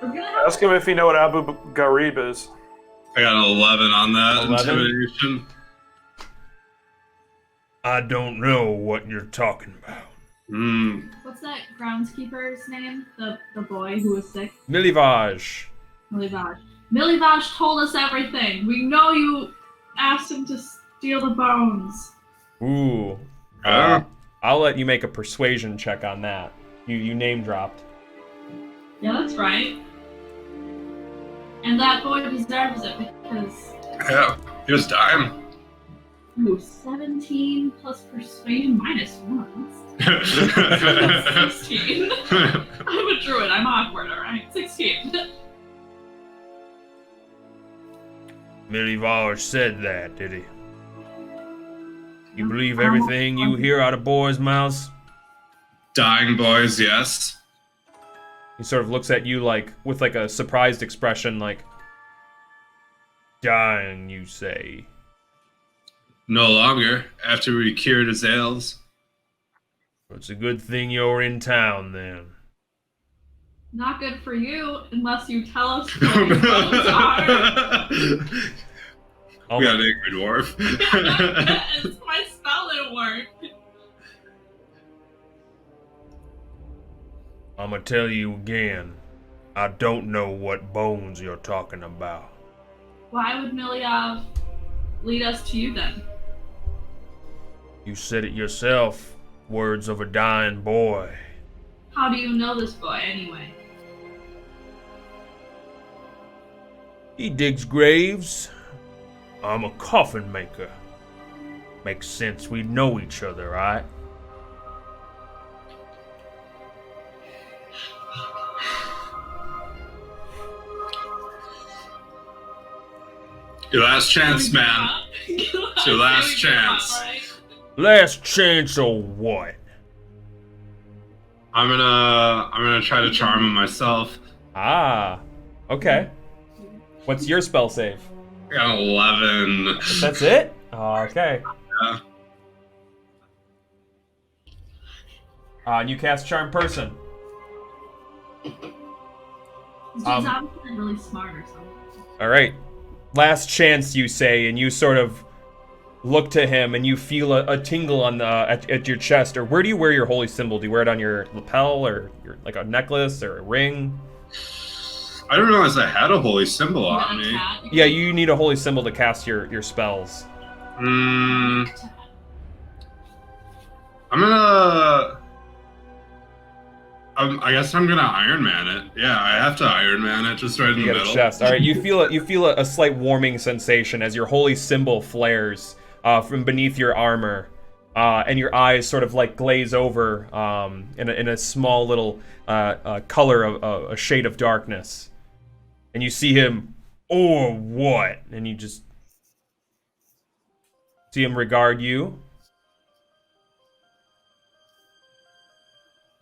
We're gonna have... Ask him if you know what Abu Gharib is. I got an 11 on that 11? intimidation. I don't know what you're talking about. What's that groundskeeper's name? The boy who was sick? Milivage. Milivage. Milivage told us everything. We know you asked him to steal the bones. Ooh. I'll let you make a persuasion check on that. You name dropped. Yeah, that's right. And that boy deserves it because... Yeah, he was dying. Ooh, 17 plus persuasion minus 1. That's 16. I'm a druid. I'm awkward, alright? 16. Milivage said that, did he? You believe everything you hear out of boys' mouths? Dying boys, yes. He sort of looks at you like with like a surprised expression, like, dying, you say? No longer, after we cured his ails. It's a good thing you're in town, then. Not good for you, unless you tell us what your bones are. We got an angry dwarf. My spell didn't work. I'm gonna tell you again. I don't know what bones you're talking about. Why would Milyav lead us to you then? You said it yourself. Words of a dying boy. How do you know this boy, anyway? He digs graves. I'm a coffin maker. Makes sense. We know each other, right? Your last chance, man. It's your last chance. Last chance or what? I'm gonna try to charm him myself. Ah, okay. What's your spell save? I got 11. That's it? Okay. Yeah. And you cast Charm Person. He's obviously really smart or something. All right. Last chance, you say, and you sort of look to him, and you feel a tingle on the at your chest. Or where do you wear your holy symbol? Do you wear it on your lapel, or your, like a necklace, or a ring? I didn't realize I had a holy symbol on me. Yeah, you need a holy symbol to cast your spells. I'm gonna. I guess I'm gonna Iron Man it. Yeah, I have to Iron Man it just right in the middle. Chest. All right, you feel a slight warming sensation as your holy symbol flares from beneath your armor, and your eyes sort of like glaze over in a small little color of a shade of darkness, and you see him. Or what? And you just see him regard you.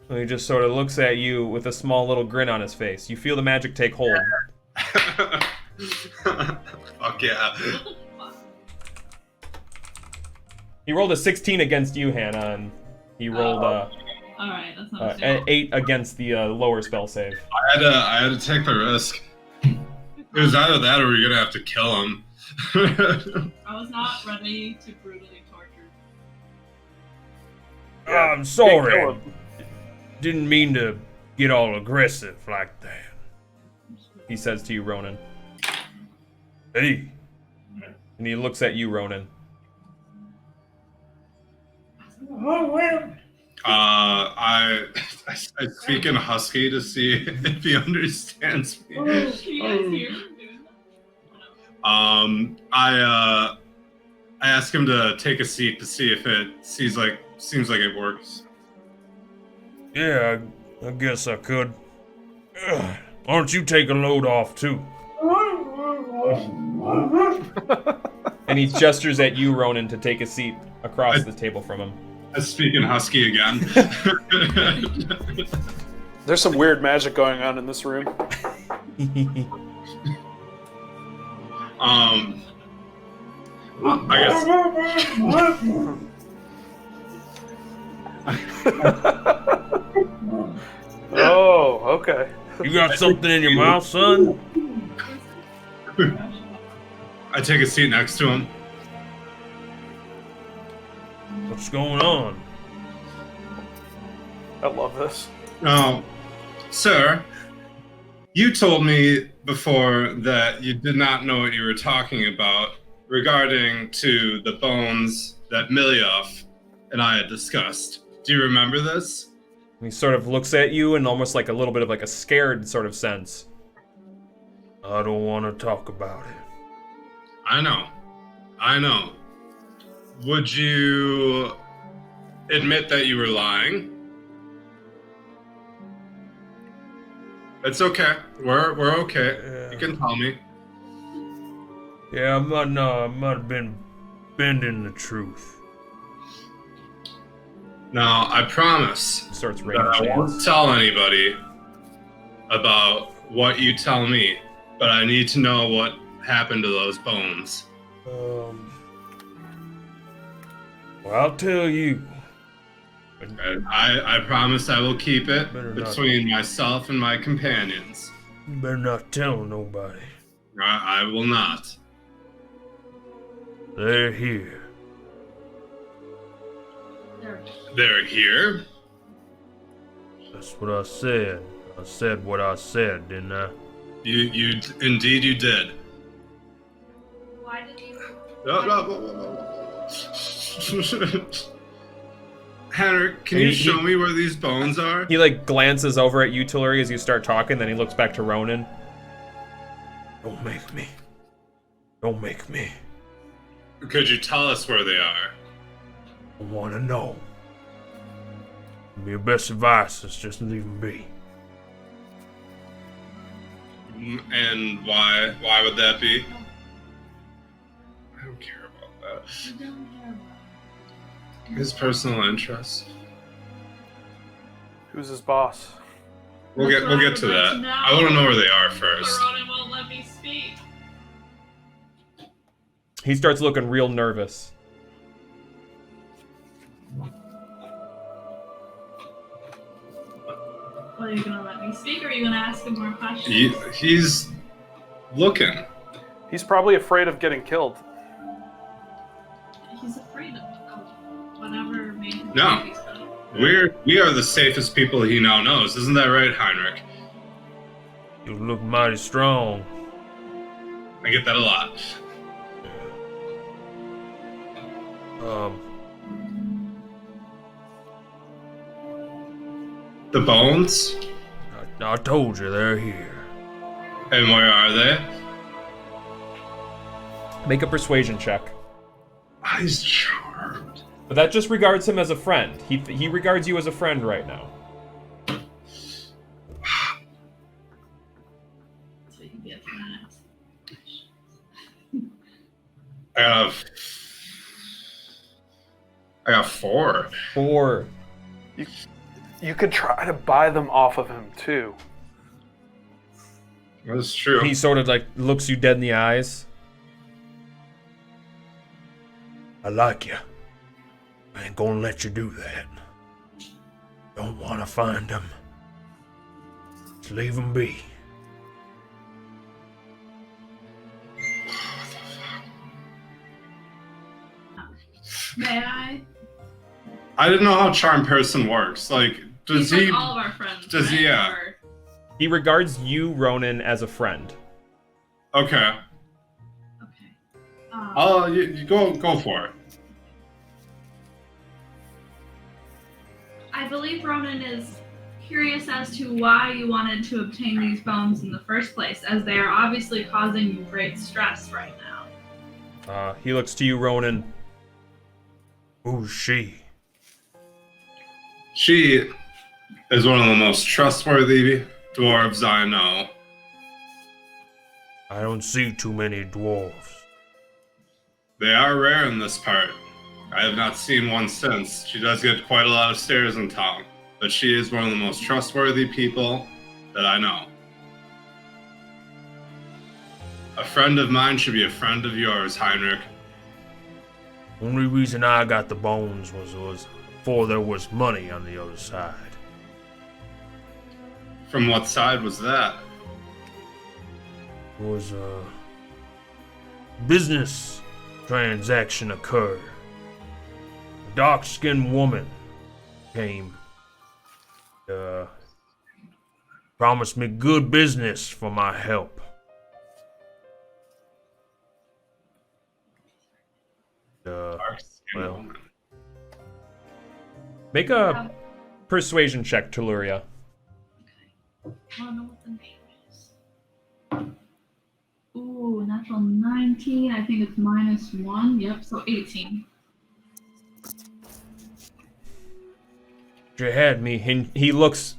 And he just sort of looks at you with a small little grin on his face. You feel the magic take hold. Fuck yeah. He rolled a 16 against you, Hannah, and he rolled Alright, that's not an 8 against the lower spell save. I had to take the risk. It was either that or we are gonna have to kill him. I was not ready to brutally torture. Yeah, I'm sorry. Didn't mean to get all aggressive like that. He says to you, Ronan. Hey. And he looks at you, Ronan. I speak in Husky to see if he understands me. I ask him to take a seat to see if it seems like it works. Yeah, I guess I could. Why don't you take a load off too? And he gestures at you, Ronan, to take a seat across the table from him. I speak in Husky again. There's some weird magic going on in this room. I guess. Oh, okay. You got something in your mouth, son? I take a seat next to him. What's going on? I love this. Oh, sir, you told me before that you did not know what you were talking about regarding to the bones that Milioff and I had discussed. Do you remember this? He sort of looks at you in almost like a little bit of like a scared sort of sense. I don't want to talk about it. I know. Would you admit that you were lying? It's okay. We're okay. Yeah. You can tell me. Yeah, I might have been bending the truth. Now, I promise Starts that raining I chance. won't tell anybody about what you tell me, but I need to know what happened to those bones. Well, I'll tell you. And I promise I will keep it Better not. between myself and my companions. You better not tell nobody. I will not. They're here. They're here? That's what I said. I said what I said, didn't I? You indeed you did. Why did you? Henrik, can you show me where these bones are? He like glances over at you, Tulare, as you start talking, then he looks back to Ronan. Don't make me. Could you tell us where they are? I want to know. Your best advice is just leave them be. And why? Why would that be? I don't care about that. I don't care about it. His personal interests. Who's his boss? We'll get to that. I want to know where they are first. Ronan won't let me speak. He starts looking real nervous. Well, are you gonna let me speak, or are you gonna ask him more questions? He's looking. He's probably afraid of getting killed. He's afraid of whatever made him No. think he's gonna- We are the safest people he now knows. Isn't that right, Heinrich? You look mighty strong. I get that a lot. The bones? I told you they're here. And where are they? Make a persuasion check. He's charmed. But that just regards him as a friend. He regards you as a friend right now. That's what you get for that. I got 4. 4. You could try to buy them off of him too. That's true. He sort of like looks you dead in the eyes. I like you. I ain't gonna let you do that. Don't wanna find them. Just leave them be. May I? I didn't know how charm person works. Like, does He's he? like all of our friends. does he, right? yeah. Or- He regards you, Ronan, as a friend. Okay. Okay. You go for it. I believe Ronan is curious as to why you wanted to obtain these bones in the first place, as they are obviously causing you great stress right now. He looks to you, Ronan. Who's she? She is one of the most trustworthy dwarves I know. I don't see too many dwarves. They are rare in this part. I have not seen one since. She does get quite a lot of stares in town, but she is one of the most trustworthy people that I know. A friend of mine should be a friend of yours, Heinrich. Only reason I got the bones was before there was money on the other side. From what side was that? It was a business transaction occurred. A dark-skinned woman came. Promised me good business for my help. Dark-skinned well. woman. Make a persuasion check, Telluria. I don't know what the name is. Ooh, natural 19. I think it's -1. Yep, so 18. You had me. He looks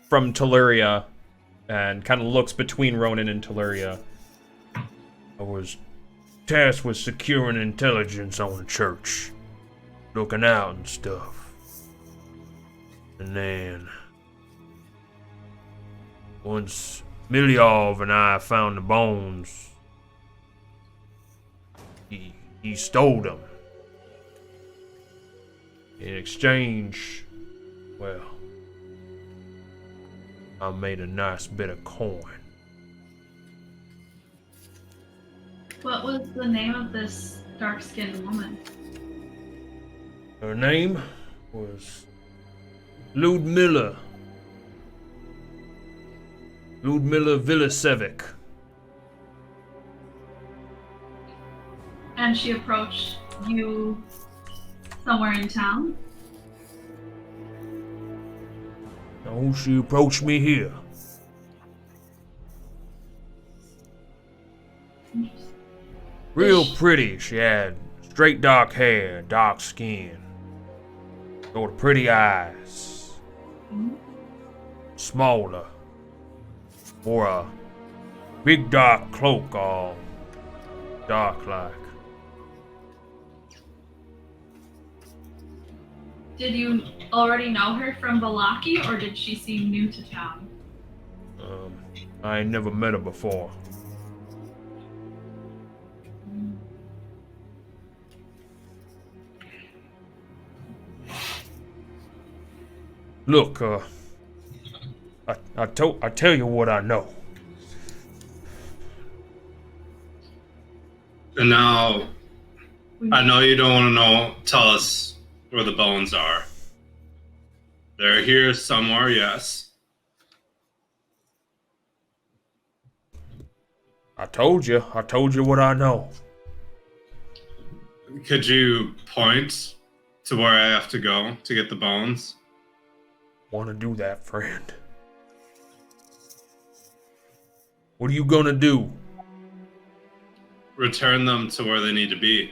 from Telluria and kind of looks between Ronan and Telluria. I was tasked with securing intelligence on the church, looking out and stuff. And then, once Milyov and I found the bones, he stole them. In exchange, well, I made a nice bit of coin. What was the name of this dark-skinned woman? Her name was Ludmilla Villasevic. And she approached you somewhere in town? No, she approached me here. Real pretty. She had straight dark hair, dark skin. Sort of pretty eyes. Smaller. Wore a big dark cloak, all dark like. Did you already know her from Valaki, or did she seem new to town? I ain't never met her before. Look, I tell you what I know. And now, I know you don't want to tell us where the bones are. They're here somewhere, yes. I told you what I know. Could you point to where I have to go to get the bones? Want to do that, friend? What are you gonna do? Return them to where they need to be.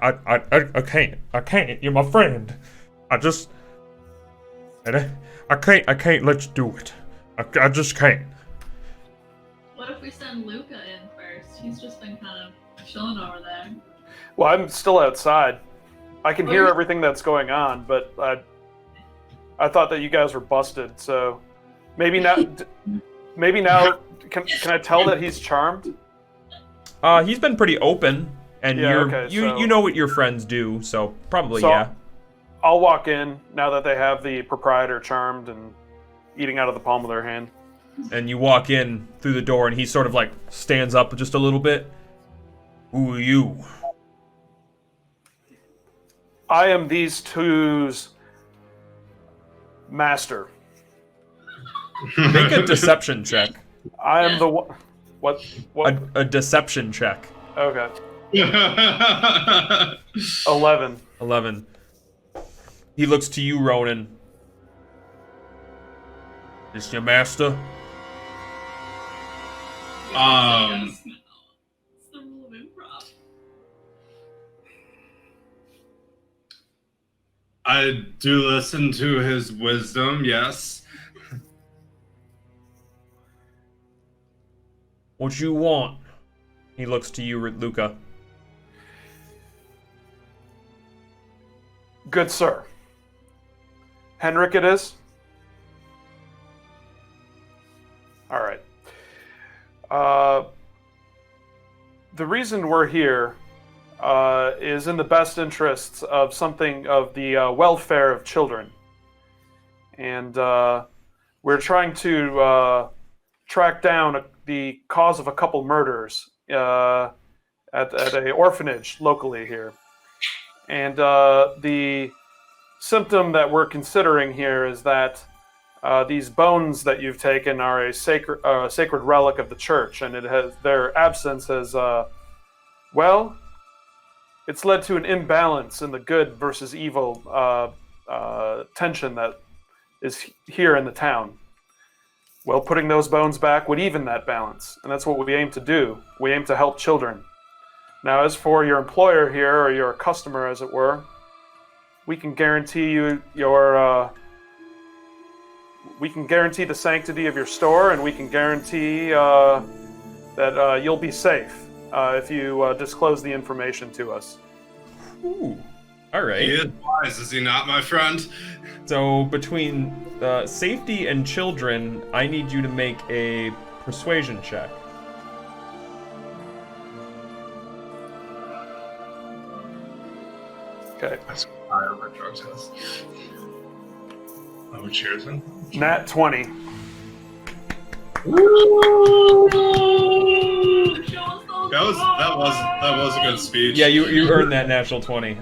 I can't. You're my friend. I can't let you do it. I just can't. What if we send Luca in first? He's just been kind of chilling over there. Well, I'm still outside. I can hear everything that's going on, but I thought that you guys were busted. So maybe now, can I tell that he's charmed? He's been pretty open, and you know what your friends do, so probably yeah. I'll walk in now that they have the proprietor charmed and eating out of the palm of their hand. And you walk in through the door, and he sort of like stands up just a little bit. Who are you? I am these two's master. Make a deception check. I am the one. What? A deception check. Okay. 11. 11. He looks to you, Ronan. This your master? It's the rule of improv. I do listen to his wisdom, yes. What you want? He looks to you, Luca. Good sir. Henrik it is? All right. The reason we're here is in the best interests of something of the welfare of children. And we're trying to track down the cause of a couple murders at a orphanage locally here. And the symptom that we're considering here is that these bones that you've taken are a sacred relic of the church, and their absence has, it's led to an imbalance in the good versus evil tension that is here in the town. Well, putting those bones back would even that balance, and that's what we aim to do. We aim to help children. Now, as for your employer here, or your customer, as it were, we can guarantee you we can guarantee the sanctity of your store, and we can guarantee that you'll be safe if you disclose the information to us. Ooh. All right. He is wise, is he not, my friend? So between safety and children, I need you to make a persuasion check. Okay. That's higher my drug test. Oh, cheers, man. Nat 20. That was a good speech. Yeah, you earned that natural 20.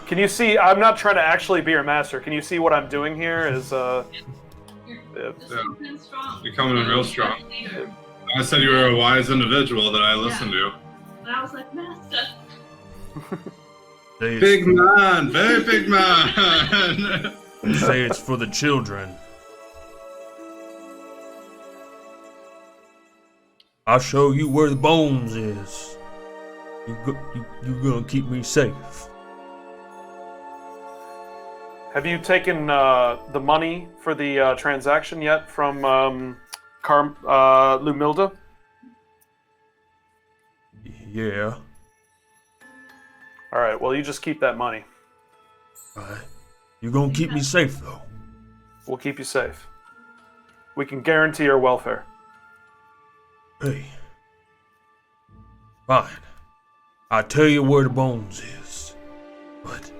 Can you see? I'm not trying to actually be your master. Can you see what I'm doing here? You're coming in real strong. I said you were a wise individual that I listened to. And I was like, master. Big man, very big man. Say it's for the children. I'll show you where the bones is. You gonna keep me safe. Have you taken the money for the transaction yet from Lumilda? Yeah. All right. Well, you just keep that money. Alright. You gonna keep me safe though. We'll keep you safe. We can guarantee your welfare. Hey. Fine. I'll tell you where the bones is. But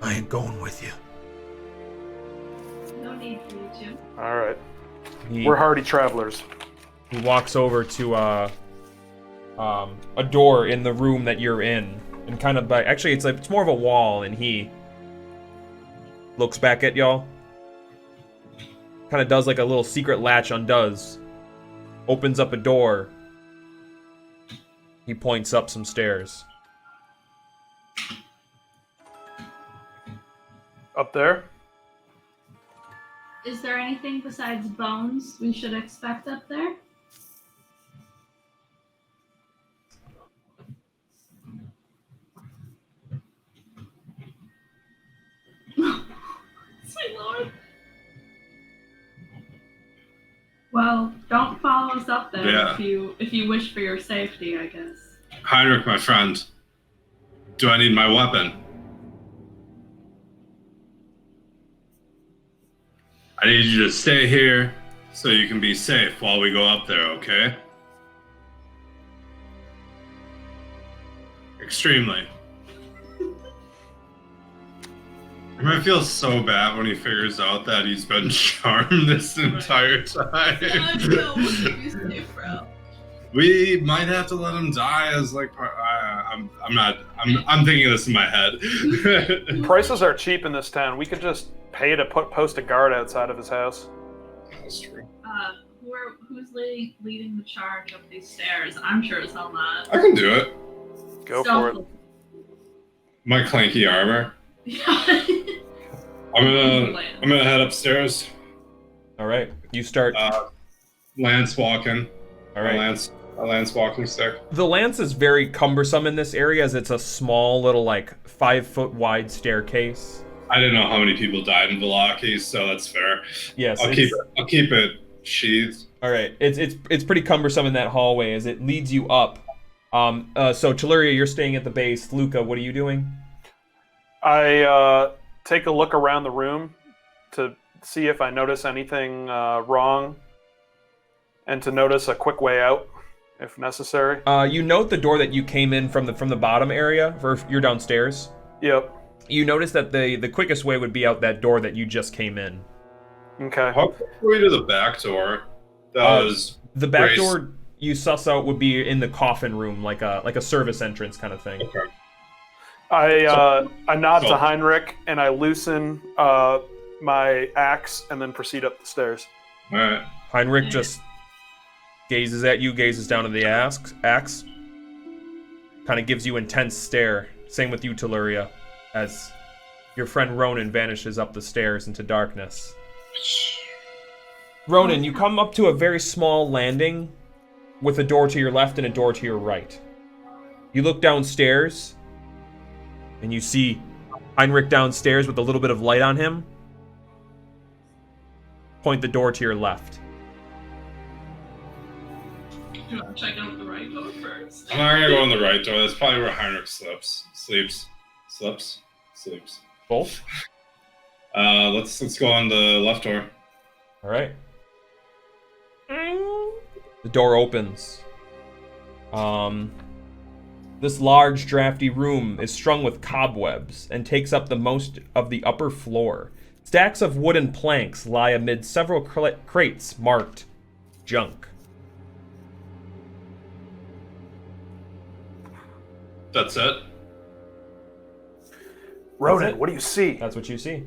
I ain't going with you. No need for you to. All right. He, We're hardy travelers. he walks over to a door in the room that you're in, and kind of actually it's more of a wall, and he looks back at y'all. Kind of does like a little secret latch undoes. Opens up a door. He points up some stairs. Up there? Is there anything besides bones we should expect up there? Sweet Lord. Well, don't follow us up there Yeah. if you wish for your safety, I guess. Heinrich, my friend. Do I need my weapon? I need you to stay here so you can be safe while we go up there, okay? Extremely. I'm gonna feel so bad when he figures out that he's been charmed this entire time. We might have to let him die as like I'm thinking this in my head. Prices are cheap in this town. We could just pay to post a guard outside of his house. That's true. Who's leading the charge up these stairs? I'm sure it's all not. I can do it. Go for it. My clanky armor. Yeah. I'm gonna head upstairs. All right, you start. Lance walking. All right. A lance walking stick. The lance is very cumbersome in this area, as it's a small little, like 5-foot wide staircase. I didn't know how many people died in Vallaki, so that's fair. Yes, I'll keep it sheathed. All right, it's pretty cumbersome in that hallway as it leads you up. So Chaluria, you're staying at the base. Luca, what are you doing? I take a look around the room to see if I notice anything wrong, and to notice a quick way out, if necessary. You note the door that you came in from the bottom area. You're downstairs. Yep. You notice that the quickest way would be out that door that you just came in. Okay. How far away to the back door? That was the back Grace. door you suss out would be in the coffin room, like a service entrance kind of thing. Okay. I nod So- to Heinrich and I loosen my axe and then proceed up the stairs. All right. Heinrich just gazes at you, gazes down at the axe, kind of gives you intense stare. Same with you, Teluria, as your friend Ronan vanishes up the stairs into darkness. Ronan, you come up to a very small landing with a door to your left and a door to your right. You look downstairs, and you see Heinrich downstairs with a little bit of light on him. Point the door to your left. You want to check out the right door first? I'm not gonna go in the right door. That's probably where Heinrich sleeps. Both? Let's go on the left door. All right. The door opens. This large, drafty room is strung with cobwebs and takes up the most of the upper floor. Stacks of wooden planks lie amid several crates marked junk. That's it. Ronan, it. what do you see? That's what you see.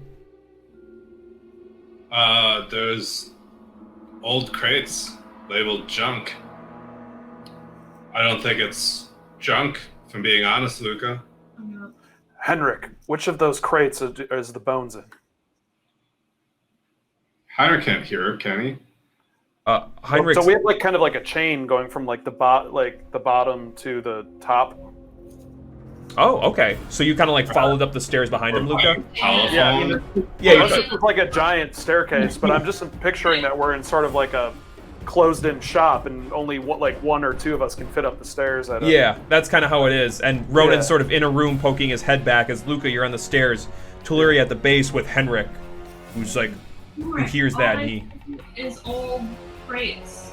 There's old crates labeled junk. I don't think it's junk, if I'm being honest, Luca. Henrik, which of those crates is the bones in? Heinrich can't hear, can he? Heinrich. So we have like kind of like a chain going from like the bottom to the top. Oh, okay. So you kind of like followed up the stairs behind him, Luca? Telephone. Yeah, I mean, Yeah, this is like a giant staircase, but I'm just picturing that we're in sort of like a closed-in shop, and only one or two of us can fit up the stairs. Yeah, that's kind of how it is. And Ronan's Yeah. sort of in a room poking his head back as Luca, you're on the stairs. Tuluri at the base with Henrik, who's like, who hears that and he... Is old crates.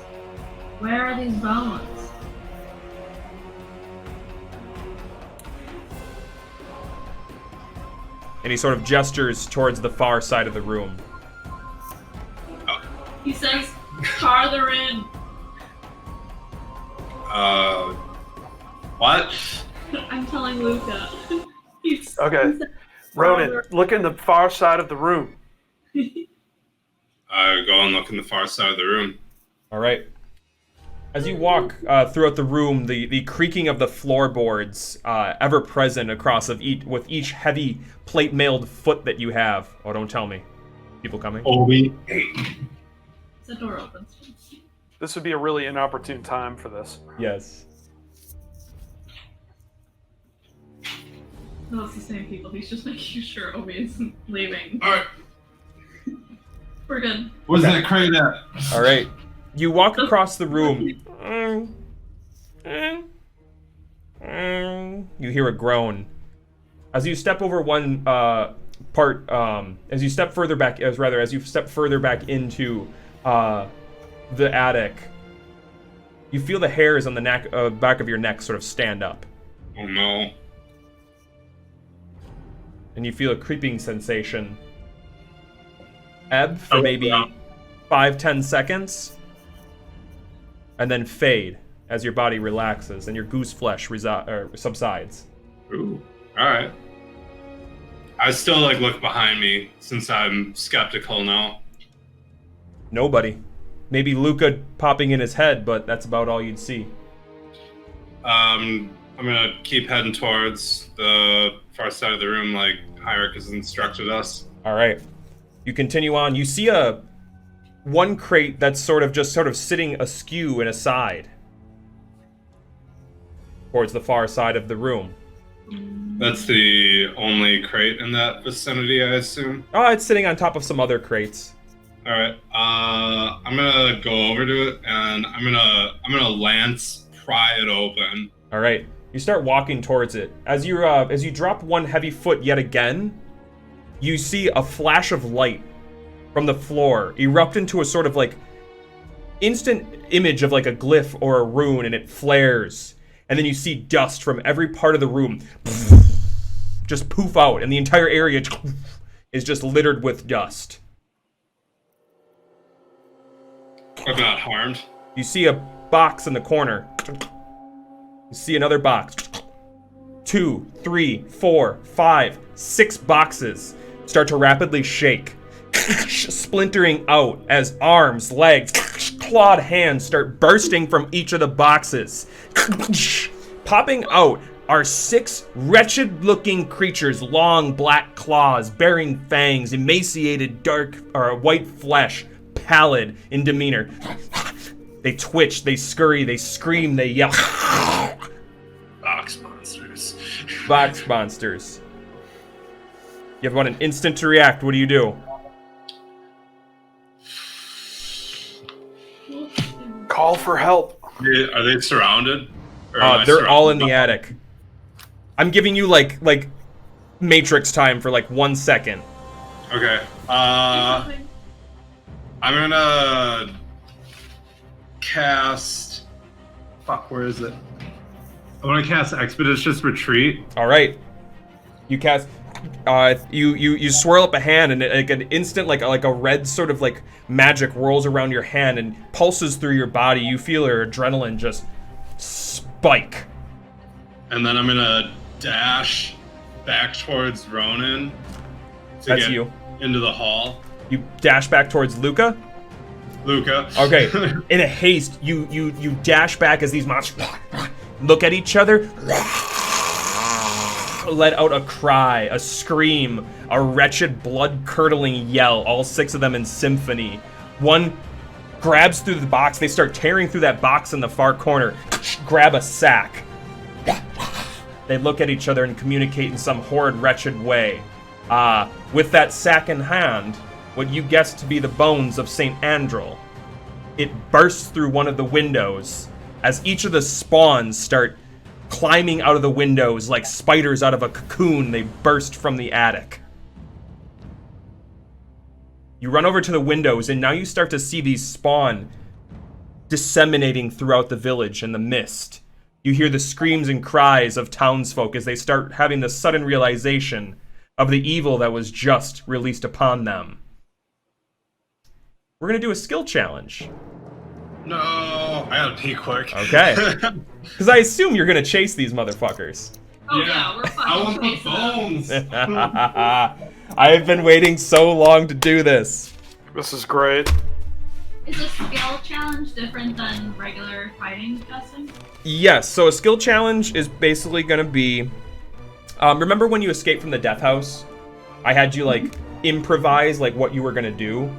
Where are these bones? And he sort of gestures towards the far side of the room. He says, farther in. What? I'm telling Luca. He's Okay. Ronan, look in the far side of the room. I go and look in the far side of the room. All right. As you walk throughout the room, the creaking of the floorboards ever present with each heavy plate-mailed foot that you have. Oh, don't tell me. People coming? Obi. The door opens. This would be a really inopportune time for this. Yes. No, it's the same people. He's just making sure Obi isn't leaving. Alright. We're good. Where's that crate at? All right. You walk across the room. You hear a groan. As you step over one as you step further back into the attic, you feel the hairs on the back of your neck sort of stand up. Oh no. And you feel a creeping sensation ebb for maybe 5-10 seconds, and then fade as your body relaxes and your goose flesh subsides. Ooh. Alright. I still look behind me since I'm skeptical now. Nobody. Maybe Luca popping in his head, but that's about all you'd see. I'm gonna keep heading towards the far side of the room like Heinrich has instructed us. All right. You continue on. You see one crate that's sort of sitting askew and aside towards the far side of the room. That's the only crate in that vicinity, I assume. Oh, it's sitting on top of some other crates. All right. I'm gonna go over to it and I'm gonna lance pry it open. All right. You start walking towards it. As you drop one heavy foot yet again, you see a flash of light from the floor erupt into a sort of instant image of a glyph or a rune, and it flares. And then you see dust from every part of the room just poof out, and the entire area is just littered with dust. I'm not harmed. You see a box in the corner. You see another box. 2, 3, 4, 5, 6 boxes start to rapidly shake, splintering out as arms, legs, clawed hands start bursting from each of the boxes. Popping out are 6 wretched-looking creatures, long black claws, bearing fangs, emaciated dark or white flesh, pallid in demeanor. They twitch, they scurry, they scream, they yell. Box monsters. Box monsters. You have about an instant to react. What do you do? Call for help. Are they surrounded? Or am I They're all surrounded? in the attic. I'm giving you like Matrix time for 1 second. Okay. I'm gonna cast. Fuck, where is it? I want to cast Expeditious Retreat. All right. You cast. You swirl up a hand, and an instant like a red sort of magic whirls around your hand and pulses through your body. You feel your adrenaline just spike. And then I'm gonna dash back towards Ronan to That's get you. into the hall. You dash back towards Luca. Luca. Okay. In a haste, you dash back as these monsters look at each other. let out a cry, a scream, a wretched, blood-curdling yell, all 6 of them in symphony. One grabs through the box. They start tearing through that box in the far corner. Grab a sack. They look at each other and communicate in some horrid, wretched way. With that sack in hand, what you guess to be the bones of St. Andrel, it bursts through one of the windows as each of the spawns start climbing out of the windows like spiders out of a cocoon. They burst from the attic. You run over to the windows, and now you start to see these spawn disseminating throughout the village in the mist. You hear the screams and cries of townsfolk as they start having the sudden realization of the evil that was just released upon them. We're going to do a skill challenge. No, I gotta pee quick. Okay. Because I assume you're going to chase these motherfuckers. Oh yeah, we're fucking I want the chasing them. bones. I've been waiting so long to do this. This is great. Is a skill challenge different than regular fighting, Justin? Yes, so a skill challenge is basically going to be... remember when you escaped from the death house? I had you, like, improvise, like, what you were going to do?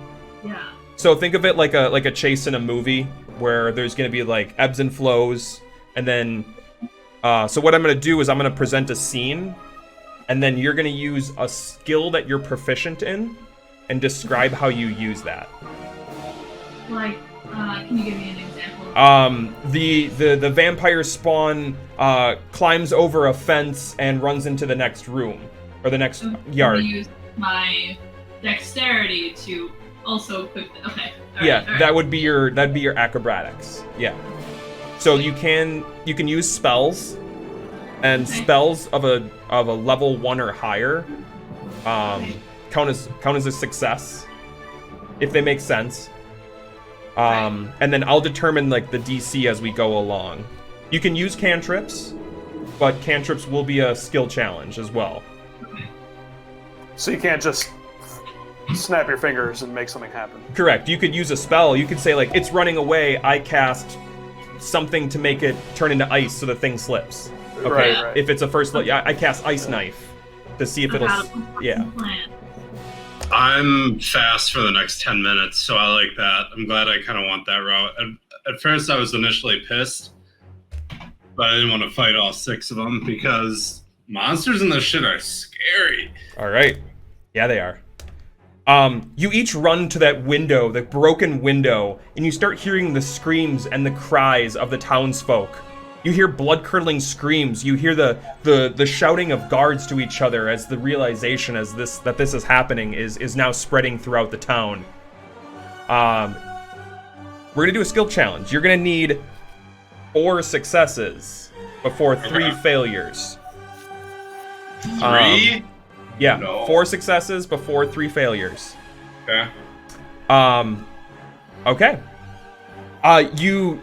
Yeah. So think of it like a chase in a movie, where there's going to be, like, ebbs and flows, and then... so what I'm going to do is I'm going to present a scene, and then you're going to use a skill that you're proficient in, and describe how you use that. Like, can you give me an example? The vampire spawn climbs over a fence and runs into the next room or the next yard. I'm gonna use my dexterity to also quick. Okay. All right, Yeah, all right. that'd be your acrobatics. Yeah. So you can use spells, and Okay. spells of a level 1 or higher count as a success if they make sense. And then I'll determine like the DC as we go along. You can use cantrips, but cantrips will be a skill challenge as well. So you can't just snap your fingers and make something happen. Correct. You could use a spell. You could say like, it's running away. I cast something to make it turn into ice so the thing slips. Okay. Right. If it's a first, I cast ice knife to see if it'll. Yeah. I'm fast for the next 10 minutes, so I like that. I'm glad I kind of want that route. At first, I was initially pissed, but I didn't want to fight all 6 of them because monsters in this shit are scary. All right. Yeah, they are. You each run to that window, the broken window, and you start hearing the screams and the cries of the townsfolk. You hear blood-curdling screams. You hear the shouting of guards to each other as the realization that this is happening is now spreading throughout the town. We're gonna do a skill challenge. You're gonna need 4 successes before 3 failures. 3? Yeah, No. 4 successes before 3 failures. Okay. Okay. You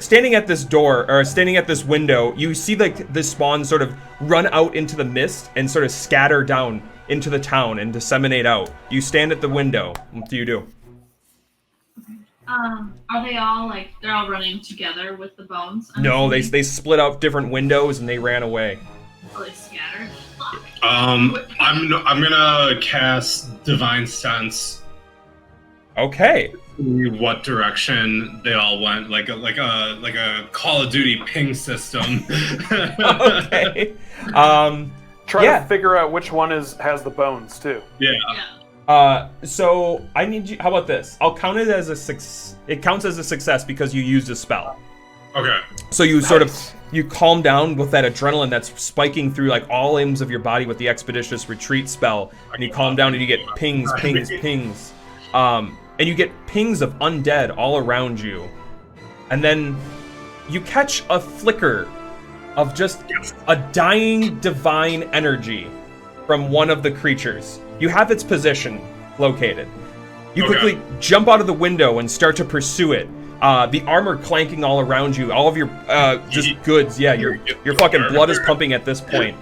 standing at this door, or standing at this window, you see like the spawn sort of run out into the mist and sort of scatter down into the town and disseminate out. You stand at the window. What do you do? Are they all like they're all running together with the bones? No, they split out different windows and they ran away. Oh, they scattered. Fuck. I'm gonna cast Divine Sense. Okay. See what direction they all went, like a Call of Duty ping system. Okay. Try Yeah. to figure out which one has the bones too. Yeah. Yeah. So I need you. How about this? I'll count it as it counts as a success because you used a spell. Okay. So you sort of you calm down with that adrenaline that's spiking through like all limbs of your body with the Expeditious Retreat spell, and you calm down and you get pings. And you get pings of undead all around you. And then you catch a flicker of just a dying divine energy from one of the creatures. You have its position located. You quickly jump out of the window and start to pursue it. The armor clanking all around you, all of your just goods. Yeah, your fucking blood is pumping at this point.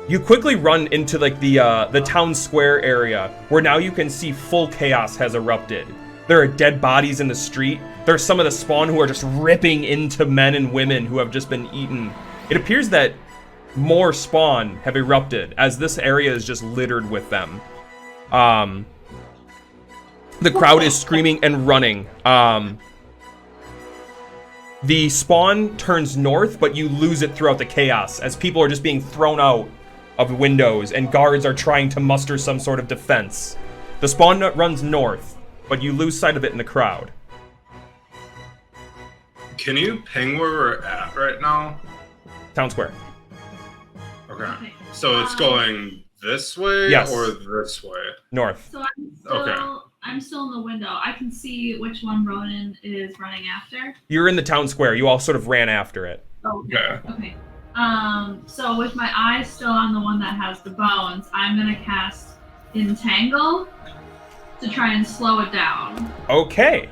You quickly run into like the town square area where now you can see full chaos has erupted. There are dead bodies in the street. There's some of the spawn who are just ripping into men and women who have just been eaten. It appears that more spawn have erupted as this area is just littered with them. The crowd is screaming and running. The spawn turns north, but you lose it throughout the chaos as people are just being thrown out of windows and guards are trying to muster some sort of defense. The spawn runs north, but you lose sight of it in the crowd. Can you ping where we're at right now? Town square. Okay. So it's going this way Yes. or this way? North. So I'm still in the window. I can see which one Ronan is running after. You're in the town square. You all sort of ran after it. Okay. Okay. So with my eyes still on the one that has the bones, I'm gonna cast Entangle to try and slow it down. Okay.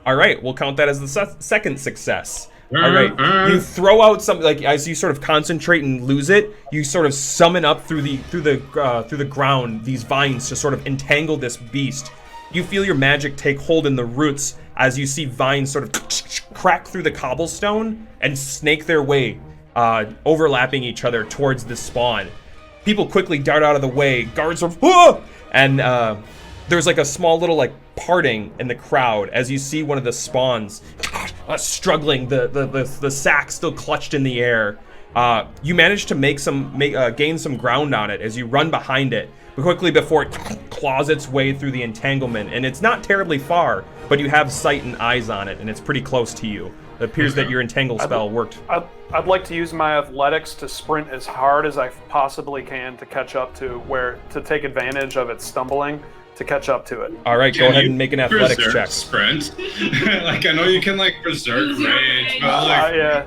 All right. We'll count that as the second success. All right. You throw out some, like, as you sort of concentrate and lose it, you sort of summon up through the ground these vines to sort of entangle this beast. You feel your magic take hold in the roots as you see vines sort of crack through the cobblestone and snake their way, overlapping each other towards the spawn. People quickly dart out of the way. Guards are, "Ah!" And there's like a small little like parting in the crowd as you see one of the spawns struggling, the sack still clutched in the air. You manage to gain some ground on it as you run behind it, but quickly before it claws its way through the entanglement. And it's not terribly far, but you have sight and eyes on it, and it's pretty close to you. It appears that your entangle spell worked. I'd like to use my athletics to sprint as hard as I possibly can to catch up to take advantage of it stumbling, to catch up to it. All right, go ahead and make an athletics check. Sprint. Like, I know you can like berserk rage, but like, yeah.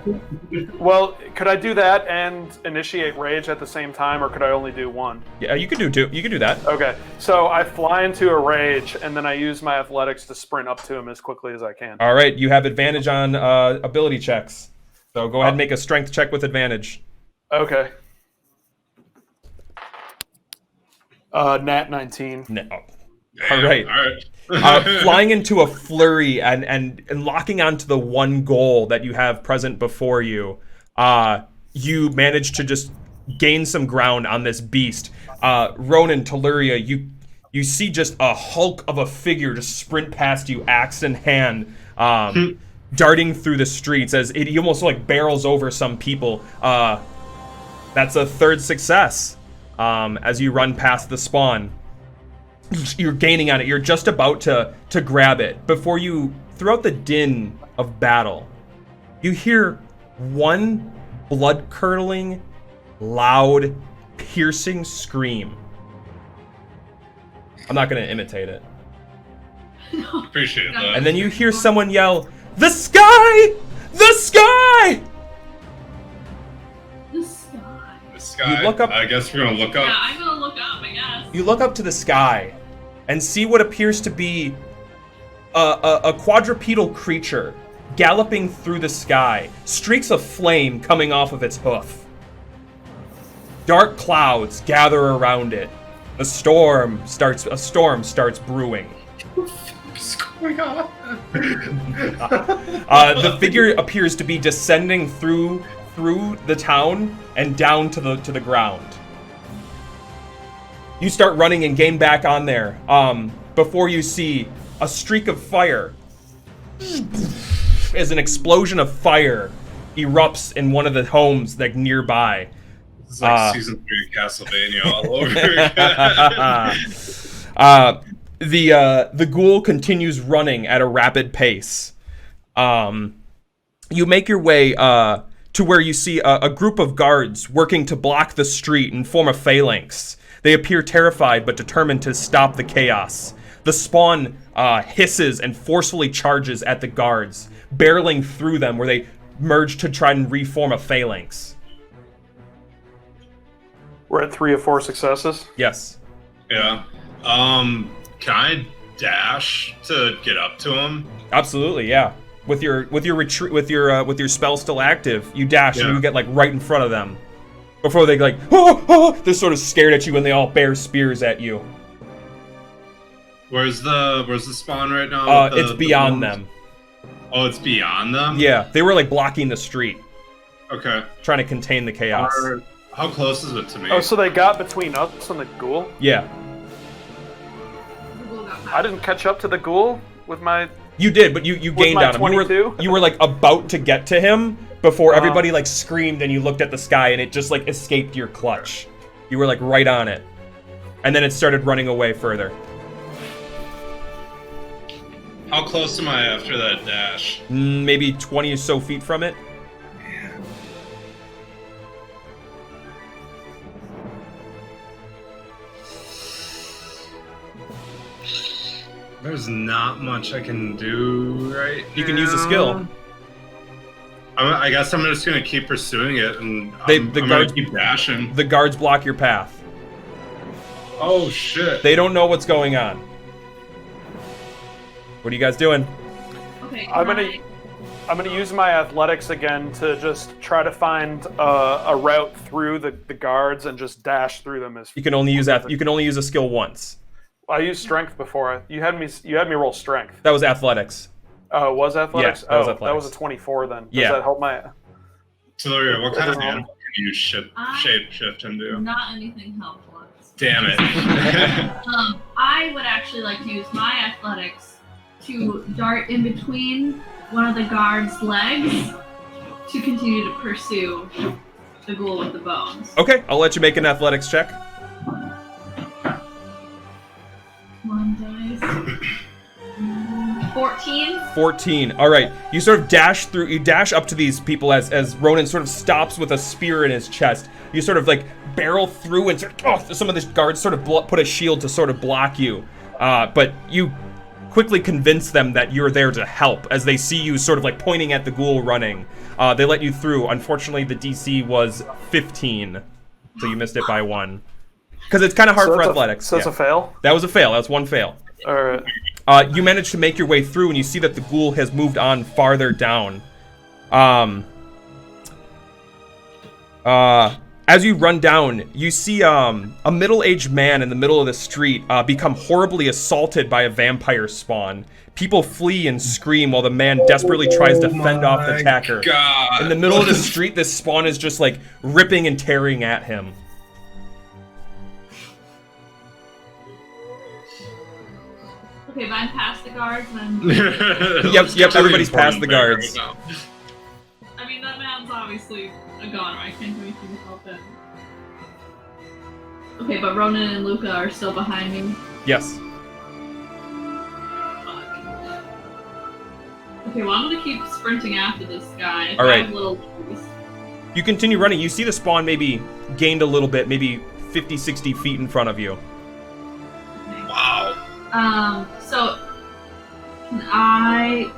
Well, could I do that and initiate rage at the same time, or could I only do one? Yeah, you could do two. You could do that. Okay, so I fly into a rage, and then I use my athletics to sprint up to him as quickly as I can. All right, you have advantage on ability checks. So go ahead and make a strength check with advantage. Okay. Nat 19. No. All right. All right. Flying into a flurry and locking onto the one goal that you have present before you, you manage to just gain some ground on this beast. Ronan, Telluria, you see just a hulk of a figure just sprint past you, axe in hand, darting through the streets as he almost like barrels over some people. That's a third success as you run past the spawn. You're gaining on it. You're just about to grab it. Before you, throughout the din of battle, you hear one blood-curdling, loud, piercing scream. I'm not going to imitate it. Appreciate that. And then you hear someone yell, "The sky! The sky!" The sky. The sky. You look up- I guess we're gonna look up. Yeah, I'm gonna look up, I guess. You look up to the sky and see what appears to be a quadrupedal creature galloping through the sky, streaks of flame coming off of its hoof. Dark clouds gather around it. A storm starts brewing. What's going on? The figure appears to be descending through the town and down to the ground. You start running and gain back on there. Before you see a streak of fire as an explosion of fire erupts in one of the homes like nearby. It's like season 3 of Castlevania all over again. The ghoul continues running at a rapid pace. You make your way to where you see a group of guards working to block the street and form a phalanx. They appear terrified but determined to stop the chaos. The spawn hisses and forcefully charges at the guards, barreling through them where they merge to try and reform a phalanx. We're at 3 of 4 successes. Yes. Yeah. Can I dash to get up to him? Absolutely, yeah. With your retreat with your spell still active, you dash and you get like right in front of them. Before they like, they're sort of scared at you and they all bear spears at you. Where's the spawn right now? It's beyond them. Oh, it's beyond them? Yeah, they were like blocking the street. Okay. Trying to contain the chaos. How close is it to me? Oh, so they got between us and the ghoul? Yeah. The ghoul got I didn't catch up to the ghoul with my... You did, but you gained my on him. 22? You were like about to get to him before everybody like screamed and you looked at the sky and it just like escaped your clutch. You were like right on it. And then it started running away further. How close am I after that dash? Maybe 20 or so feet from it. There's not much I can do right You can use a skill. I guess I'm just gonna keep pursuing it, and The I'm guards gonna keep dashing. The guards block your path. Oh shit! They don't know what's going on. What are you guys doing? Okay, I'm gonna use my athletics again to just try to find a route through the guards and just dash through them as. You can only use a skill once. I used strength before. You had me roll strength. That was athletics. Oh, it was athletics? Yeah, that was That athletics. was a 24 then. Does Yeah. that help my... Tilleria, what kind of Doesn't animal can you shape shift into? Not anything helpful. Damn it! I would actually like to use my athletics to dart in between one of the guards' legs to continue to pursue the ghoul with the bones. Okay, I'll let you make an athletics check. One dice. 14. 14. All right. You sort of dash through. You dash up to these people as Ronan sort of stops with a spear in his chest. You sort of like barrel through and some of the guards sort of put a shield to sort of block you. But you quickly convince them that you're there to help as they see you sort of like pointing at the ghoul running. They let you through. Unfortunately, the DC was 15, so you missed it by 1. Because it's kind of hard for athletics. So it's a fail? That was a fail. That was 1 fail. All right. You manage to make your way through, and you see that the ghoul has moved on farther down. As you run down, you see a middle-aged man in the middle of the street become horribly assaulted by a vampire spawn. People flee and scream while the man desperately tries to fend off the attacker. God. In the middle of the street, this spawn is just like ripping and tearing at him. Okay, but I'm past the guards, then. Yep, everybody's past the guards. I mean, that man's obviously a goner. I can't do anything to help it. Okay, but Ronan and Luca are still behind me. Yes. Okay, well, I'm gonna keep sprinting after this guy. All right. I'm a little loose. You continue running. You see the spawn maybe gained a little bit, maybe 50, 60 feet in front of you. Okay. Wow. So can I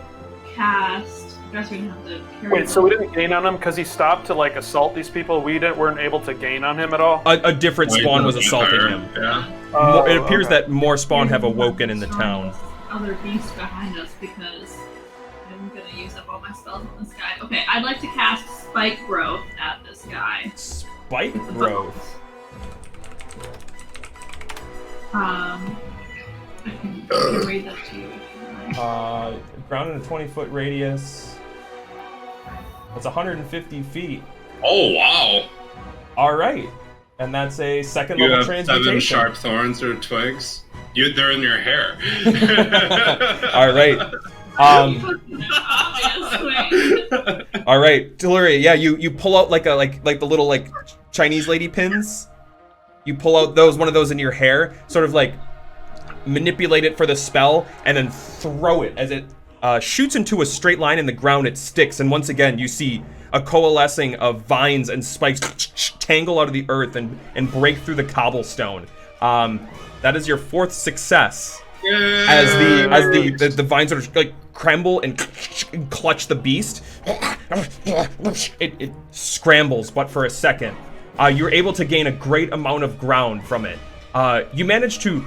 cast? I guess we didn't have to carry. Wait, so we didn't gain on him because he stopped to like assault these people? Weren't able to gain on him at all? A different spawn was assaulting him. Yeah. It appears that more spawn have awoken in the town. Other beast behind us because I'm gonna use up all my spells on this guy. Okay, I'd like to cast Spike Growth at this guy. Spike growth. I can read that to you. If you like. Ground in a 20-foot radius. That's 150 feet. Oh wow. All right, and that's a second You level have 7 transmutation. sharp thorns or twigs. They're in your hair. All right. All right, Tilleria. Yeah, you pull out like the little like Chinese lady pins. You pull out one of those in your hair, sort of like manipulate it for the spell, and then throw it as it shoots into a straight line in the ground. It sticks, and once again you see a coalescing of vines and spikes tangle out of the earth and break through the cobblestone. That is your 4th success. As the vines sort of like crumble and clutch the beast. It scrambles, but for a second. You're able to gain a great amount of ground from it. You manage to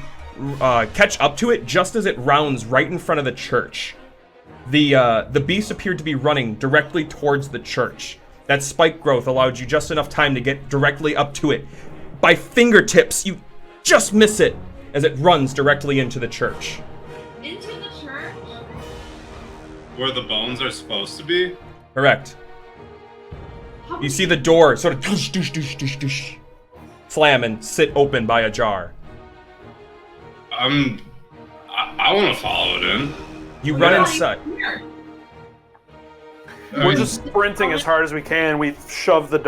catch up to it just as it rounds right in front of the church. The beast appeared to be running directly towards the church. That spike growth allowed you just enough time to get directly up to it. By fingertips, you just miss it as it runs directly into the church. Into the church? Where the bones are supposed to be? Correct. How You see the door sort of doosh, doosh, doosh, doosh, doosh, slam and sit open by ajar. I want to follow it in. You run inside. We're just sprinting as hard as we can. We shove the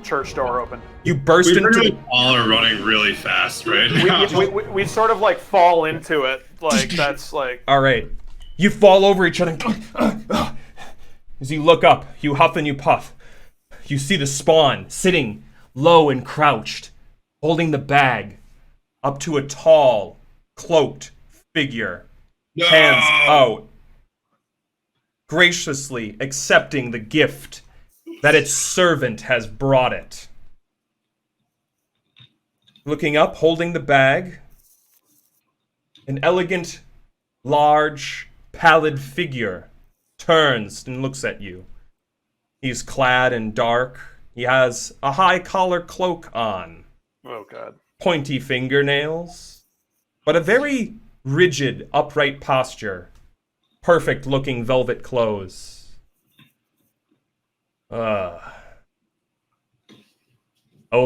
church door open. You burst We into pretty the... much all are running really fast right now. We sort of like fall into it. Like that's like. All right. You fall over each other. As you look up, you huff and you puff. You see the spawn sitting low and crouched, holding the bag up to a tall, cloaked figure. No! Hands out, graciously accepting the gift that its servant has brought it. Looking up, holding the bag, an elegant, large, pallid figure turns and looks at you. He's clad in dark. He has a high collar cloak on, Oh god. pointy fingernails, but a very rigid, upright posture. Perfect looking velvet clothes. How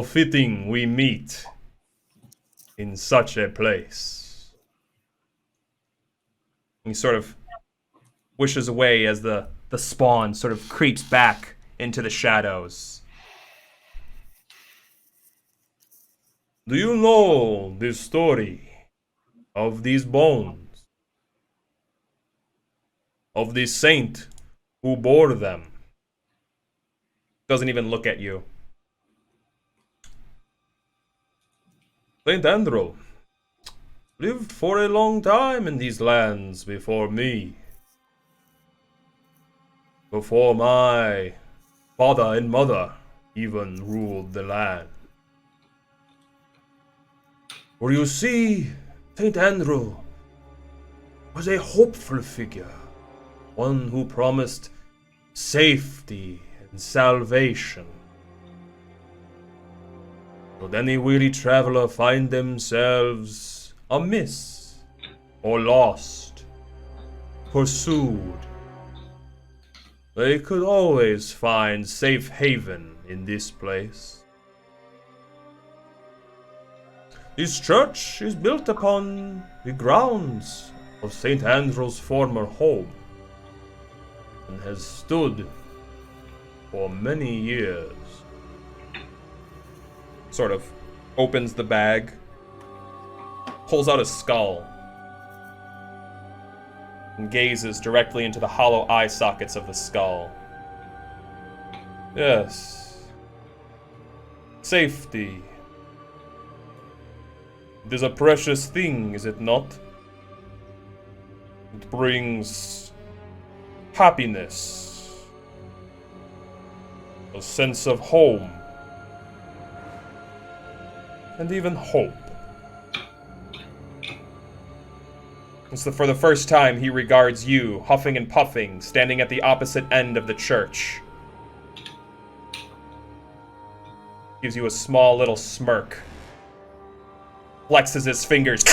fitting we meet in such a place. He sort of wishes away as the spawn sort of creeps back into the shadows. Do you know the story of these bones? Of the saint who bore them? Doesn't even look at you. Saint Andrew lived for a long time in these lands before me. Before my father and mother even ruled the land. For you see, Saint Andrew was a hopeful figure, one who promised safety and salvation. Should any weary traveler find themselves amiss, or lost, pursued, they could always find safe haven in this place. This church is built upon the grounds of St. Andrew's former home, and has stood for many years. Sort of opens the bag, pulls out a skull, and gazes directly into the hollow eye sockets of the skull. Yes. Safety. It is a precious thing, is it not? It brings happiness, a sense of home, and even hope. For the first time, he regards you, huffing and puffing, standing at the opposite end of the church. Gives you a small little smirk. Flexes his fingers.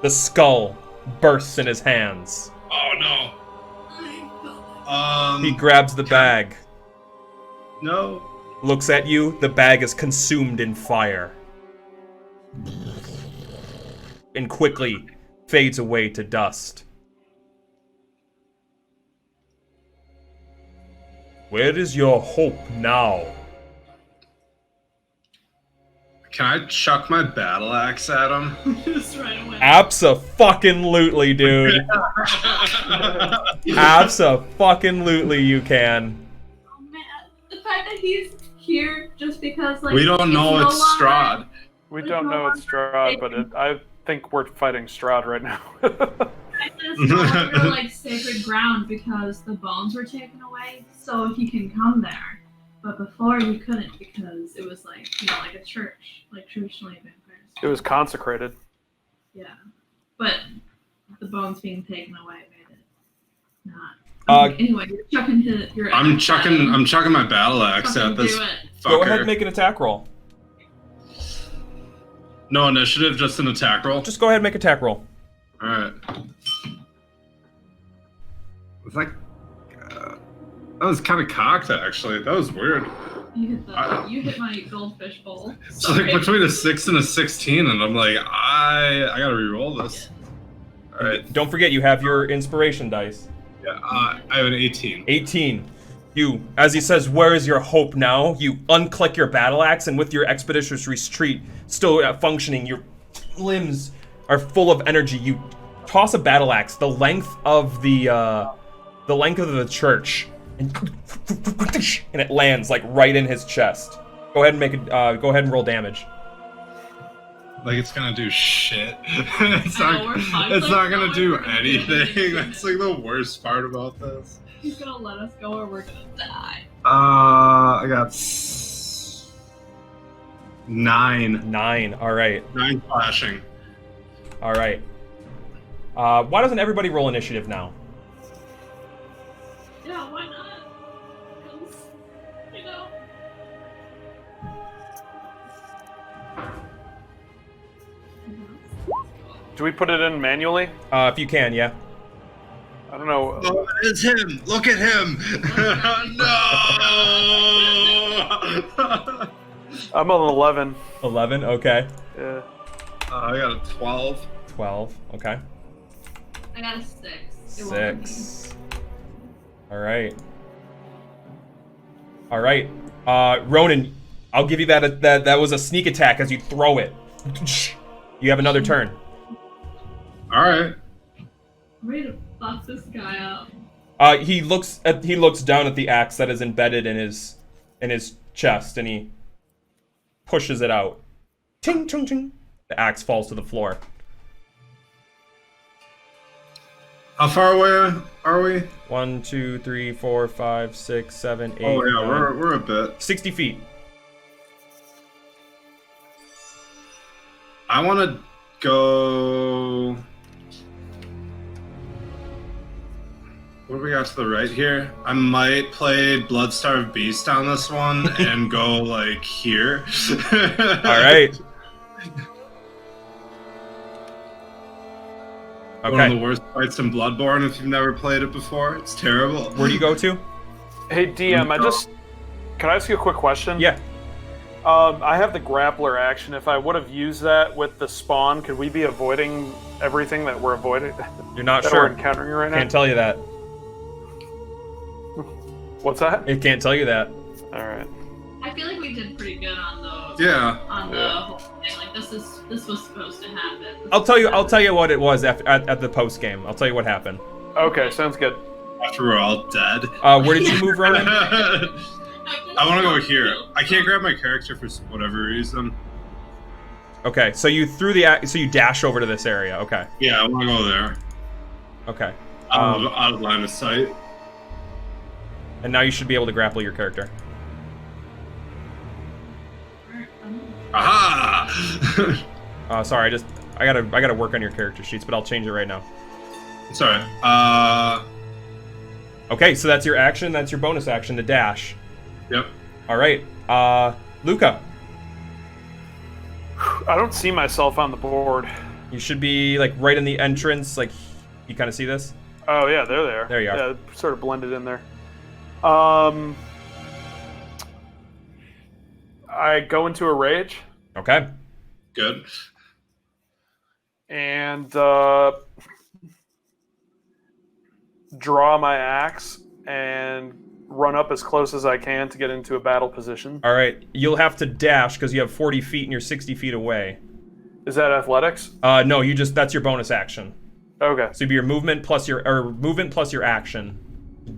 The skull bursts in his hands. Oh no. He grabs the bag. No. Looks at you. The bag is consumed in fire. And quickly fades away to dust. Where is your hope now? Can I chuck my battle axe at him? Just right away. Abso-fucking-lutely, dude. Abso-fucking-lutely you can. Oh man, the fact that he's here just because, like, We don't know it's Strahd. Strahd. We don't know it's Strahd, but I think we're fighting Strahd right now. It's no longer like sacred ground because the bones were taken away, so he can come there. But before you couldn't because it was like, you know, like a church, like traditionally vampires. It was consecrated. Yeah, but the bones being taken away made it not. Anyway, you're chucking your. I'm chucking my battle axe at this Do it. fucker. Go ahead and make an attack roll. No initiative, just an attack roll. Just go ahead and make an attack roll. Alright. It's like That was kind of cocked, actually. That was weird. You hit my goldfish bowl. It's like between a 6 and a 16, and I'm like, I gotta re-roll this. All right. Don't forget, you have your inspiration dice. Yeah, I have an 18. 18. You, as he says, where is your hope now? You unclick your battle axe, and with your expeditious retreat still functioning, your limbs are full of energy. You toss a battle axe the length of the church, and it lands like right in his chest. Go ahead and go ahead and roll damage. Like it's gonna do shit. It's not gonna do anything. That's like the worst part about this. He's gonna let us go or we're gonna die. I got 9. 9. All right. 9 flashing. All right. Why doesn't everybody roll initiative now? Yeah, why not? 'Cause, you know. Do we put it in manually? If you can, yeah. I don't know. Oh, it's him! Look at him! No! I'm on 11. 11. Okay. Yeah. I got a 12. 12. Okay. I got a 6. It won't 6. All right. All right. Ronan, I'll give you that was a sneak attack as you throw it. You have another turn. All right. I'm ready to fuck this guy up. He looks down at the axe that is embedded in his chest, and he pushes it out. Ting, ting, ting. The axe falls to the floor. How far away are we? 1, 2, 3, 4, 5, 6, 7, 8. Oh yeah, 9, we're a bit. 60 feet. I want to go. What do we got to the right here? I might play Bloodstarved Beast on this one and go like here. All right. Okay. One of the worst fights in Bloodborne if you've never played it before. It's terrible. Where do you go to? Hey DM, can I ask you a quick question? Yeah. I have the grappler action. If I would have used that with the spawn, could we be avoiding everything that we're avoiding? You're not that sure. we're encountering right now? Can't tell you that. What's that? It can't tell you that. All right. I feel like we did pretty good on the whole thing. Like this was supposed to happen. I'll tell you what it was at the post game. I'll tell you what happened. Okay, sounds good. After we're all dead. Where did you move, Ronan? I want to go here. I can't grab my character for whatever reason. Okay, so you you dash over to this area. Okay. Yeah, I want to go there. Okay. Out of line of sight. And now you should be able to grapple your character. Aha! Sorry, I gotta work on your character sheets, but I'll change it right now. Sorry. Okay, so that's your action. That's your bonus action, the dash. Yep. All right. Luca. I don't see myself on the board. You should be like right in the entrance. Like, you kind of see this? Oh yeah, they're there. There you are. Yeah, sort of blended in there. I go into a rage. Okay. Good. And draw my axe and run up as close as I can to get into a battle position. All right. You'll have to dash because you have 40 feet and you're 60 feet away. Is that athletics? No, that's your bonus action. Okay. So it'd be your movement plus your action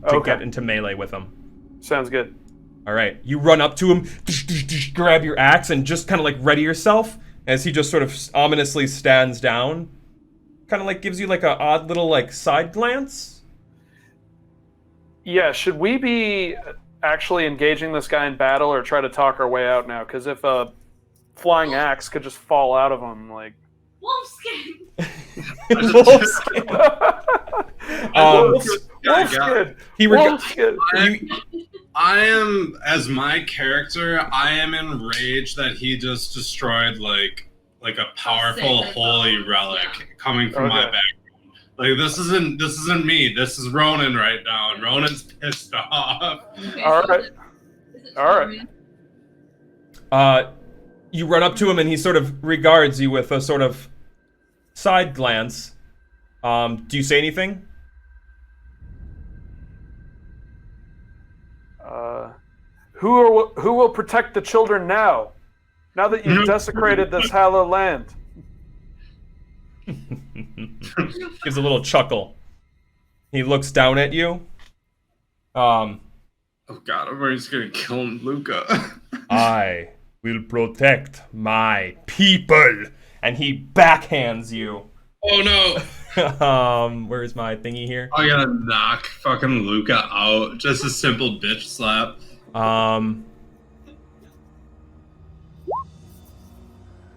to get into melee with him. Sounds good. All right. You run up to him, grab your axe, and just kind of like ready yourself as he just sort of ominously stands down. Kind of like gives you like a odd little like side glance. Yeah, should we be actually engaging this guy in battle or try to talk our way out now? Because if a flying axe could just fall out of him, like... Wolfskin! Wolfskin! Wolfskin! I am, as my character, I am enraged that he just destroyed like a powerful holy relic coming from my background. Like this isn't me. This is Ronan right now, and Ronan's pissed off. Okay, All so right. is it All right. Florian? You run up to him and he sort of regards you with a sort of side glance. Do you say anything? Who will protect the children now? Now that you've desecrated this hallowed land. Gives a little chuckle. He looks down at you. Oh God, I'm already just gonna kill Luca. I will protect my people. And he backhands you. Oh no! Where's my thingy here? I gotta knock fucking Luca out. Just a simple bitch slap.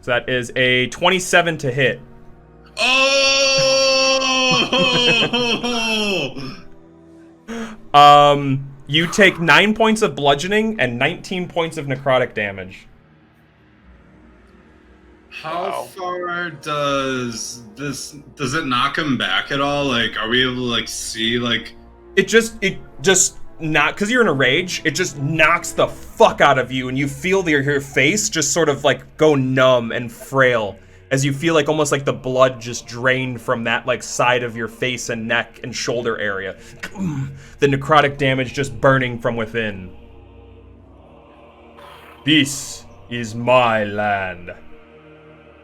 So that is a 27 to hit. Oh! You take 9 points of bludgeoning and 19 points of necrotic damage. How far does it knock him back at all? Like, are we able to like see like? It just not because you're in a rage. It just knocks the fuck out of you, and you feel your face just sort of like go numb and frail as you feel like almost like the blood just drained from that like side of your face and neck and shoulder area. The necrotic damage just burning from within. This is my land.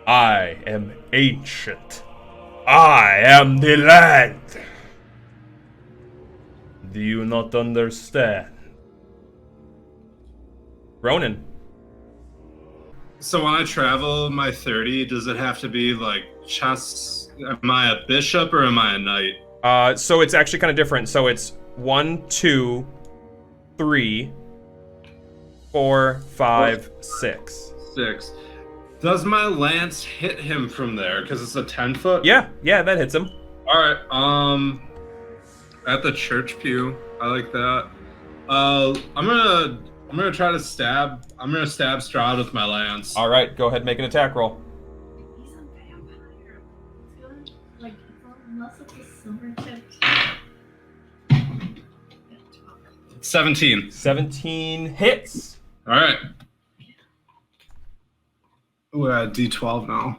I am ancient. I am the land. Do you not understand? Ronan. So when I travel my 30, does it have to be like chess? Am I a bishop or am I a knight? So it's actually kind of different. So it's 1, 2, 3, 4, 5, 6. 6. Does my lance hit him from there? Because it's a 10-foot? Yeah, that hits him. Alright, at the church pew. I like that. I'm gonna try to stab. I'm gonna stab Strahd with my lance. All right, go ahead and make an attack roll. He's a vampire. It's good. Like, unless it's a silver tipped. 17. 17 hits. All right. We're at D12 now.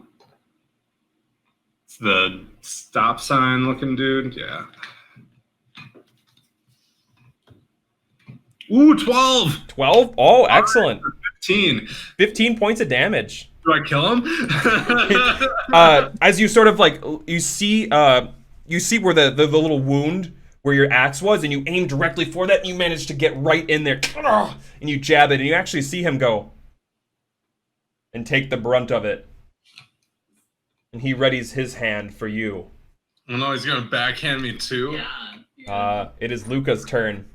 It's the stop sign looking dude. Yeah. Ooh, 12. 12? Oh, excellent. 15. 15 points of damage. Do I kill him? As you sort of like you see where the little wound where your axe was, and you aim directly for that, and you manage to get right in there, and you jab it, and you actually see him go and take the brunt of it. And he readies his hand for you. Oh no, he's gonna backhand me too. Yeah. It is Luca's turn.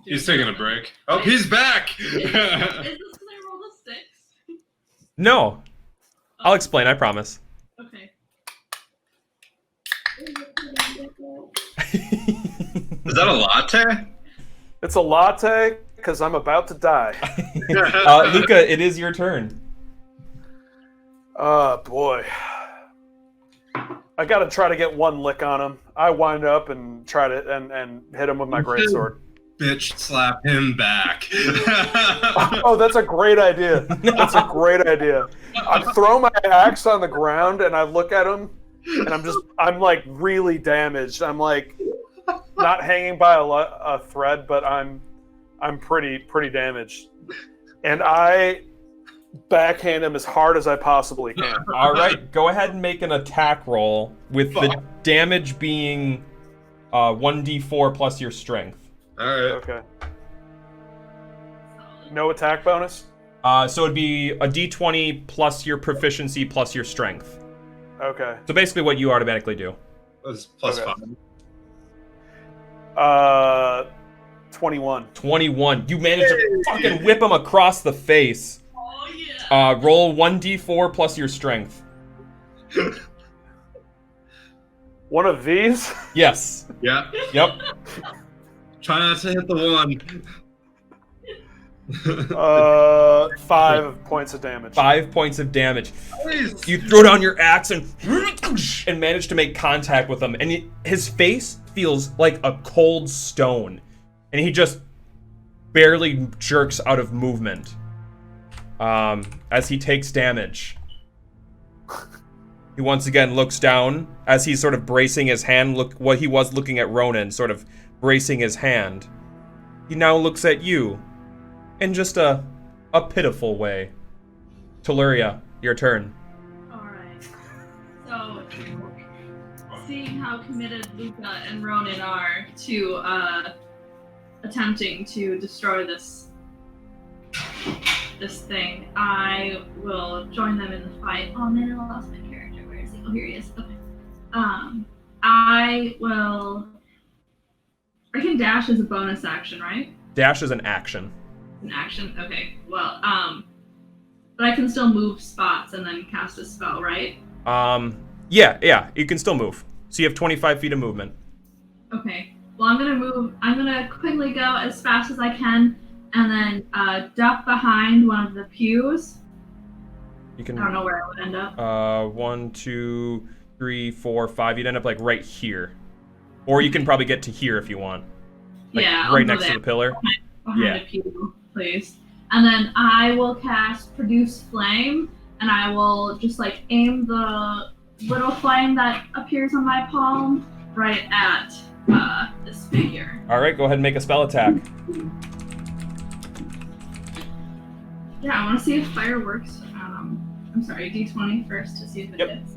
He's taking a break. Oh, he's back! Is this because I rolled a 6? No. I'll explain, I promise. Okay. Is that a latte? It's a latte because I'm about to die. Luca, it is your turn. Oh, boy. I gotta try to get one lick on him. I wind up and try to and hit him with my greatsword. Bitch slap him back. Oh, that's a great idea. That's a great idea. I throw my axe on the ground and I look at him and I'm like really damaged. I'm like not hanging by a thread, but I'm pretty damaged. And I backhand him as hard as I possibly can. All right, go ahead and make an attack roll with the damage being 1d4 plus your strength. All right. Okay. No attack bonus? So it'd be a d20 plus your proficiency plus your strength. Okay. So basically what you automatically do. That's plus Okay. 5. 21. 21. You manage to fucking whip him across the face. Oh, yeah. Roll 1d4 plus your strength. One of these? Yes. Yeah. Yep. Try not to hit the one. 5 points of damage. 5 points of damage. Nice. You throw down your axe and manage to make contact with him, and his face feels like a cold stone, and he just barely jerks out of movement as he takes damage. He once again looks down as he's sort of bracing his hand. Look what he was looking at Ronan, sort of bracing his hand. He now looks at you in just a pitiful way. Teluria, your turn. Alright. So, seeing how committed Luca and Ronan are to attempting to destroy this thing, I will join them in the fight. Oh man, I lost my character. Where is he? Oh, here he is. Okay. I can dash as a bonus action, right? Dash is an action. An action? Okay. Well, but I can still move spots and then cast a spell, right? Yeah, you can still move. So you have 25 feet of movement. Okay. Well, I'm gonna quickly go as fast as I can and then duck behind one of the pews. You can. I don't know where I would end up. 1, 2, 3, 4, 5. You'd end up like right here, or you can probably get to here if you want. Like, yeah, I'll right go next there. to the pillar. Behind Yeah. a pew, please. And then I will cast Produce Flame, and I will just like aim the little flame that appears on my palm right at this figure. All right, go ahead and make a spell attack. Yeah, I want to see if fire works. I'm sorry, D20 first to see if it Yep. hits.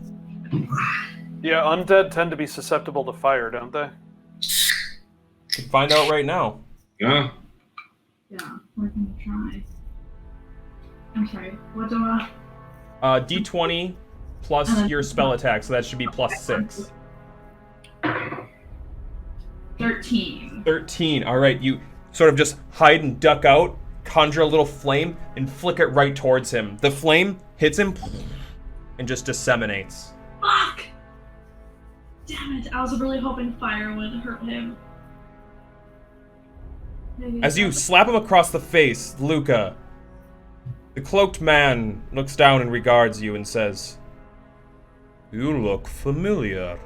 Yeah, undead tend to be susceptible to fire, don't they? You can find out right now. Yeah. Yeah, we're gonna try. I'm sorry, what do I... D20 plus your spell attack, so that should be plus 6. 13. 13. All right, you sort of just hide and duck out, conjure a little flame, and flick it right towards him. The flame hits him and just disseminates. Fuck! Damn it, I was really hoping fire would hurt him. Maybe As you slap him across the face, Luca, the cloaked man looks down and regards you and says, "You look familiar.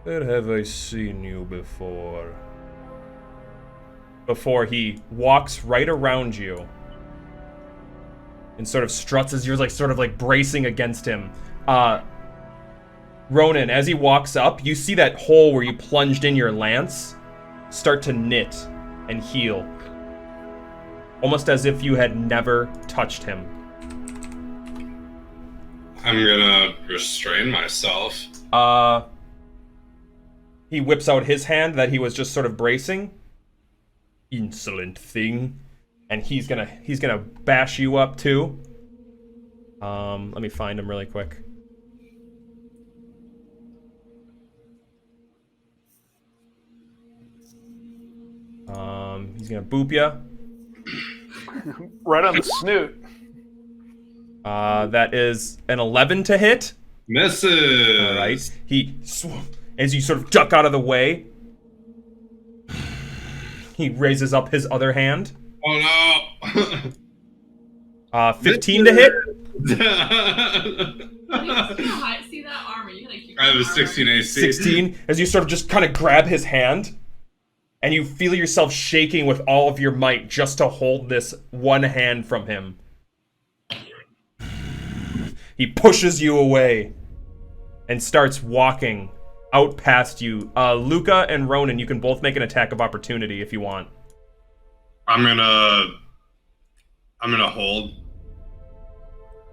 Where have I seen you before?" Before he walks right around you and sort of struts as you're sort of bracing against him. Ronan, as he walks up, you see that hole where you plunged in your lance start to knit and heal. Almost as if you had never touched him. I'm gonna restrain myself. He whips out his hand that he was just sort of bracing. Insolent thing. And he's gonna bash you up too. Let me find him really quick. He's gonna boop ya. Right on the snoot. That is an 11 to hit. Misses. All right. As you sort of duck out of the way, he raises up his other hand. Oh no. 15 to hit. See that armor? You gotta keep I have a that 16 armor. AC. 16. As you sort of just kind of grab his hand, and you feel yourself shaking with all of your might just to hold this one hand from him. He pushes you away and starts walking out past you. Luca and Ronan, you can both make an attack of opportunity if you want. I'm gonna hold.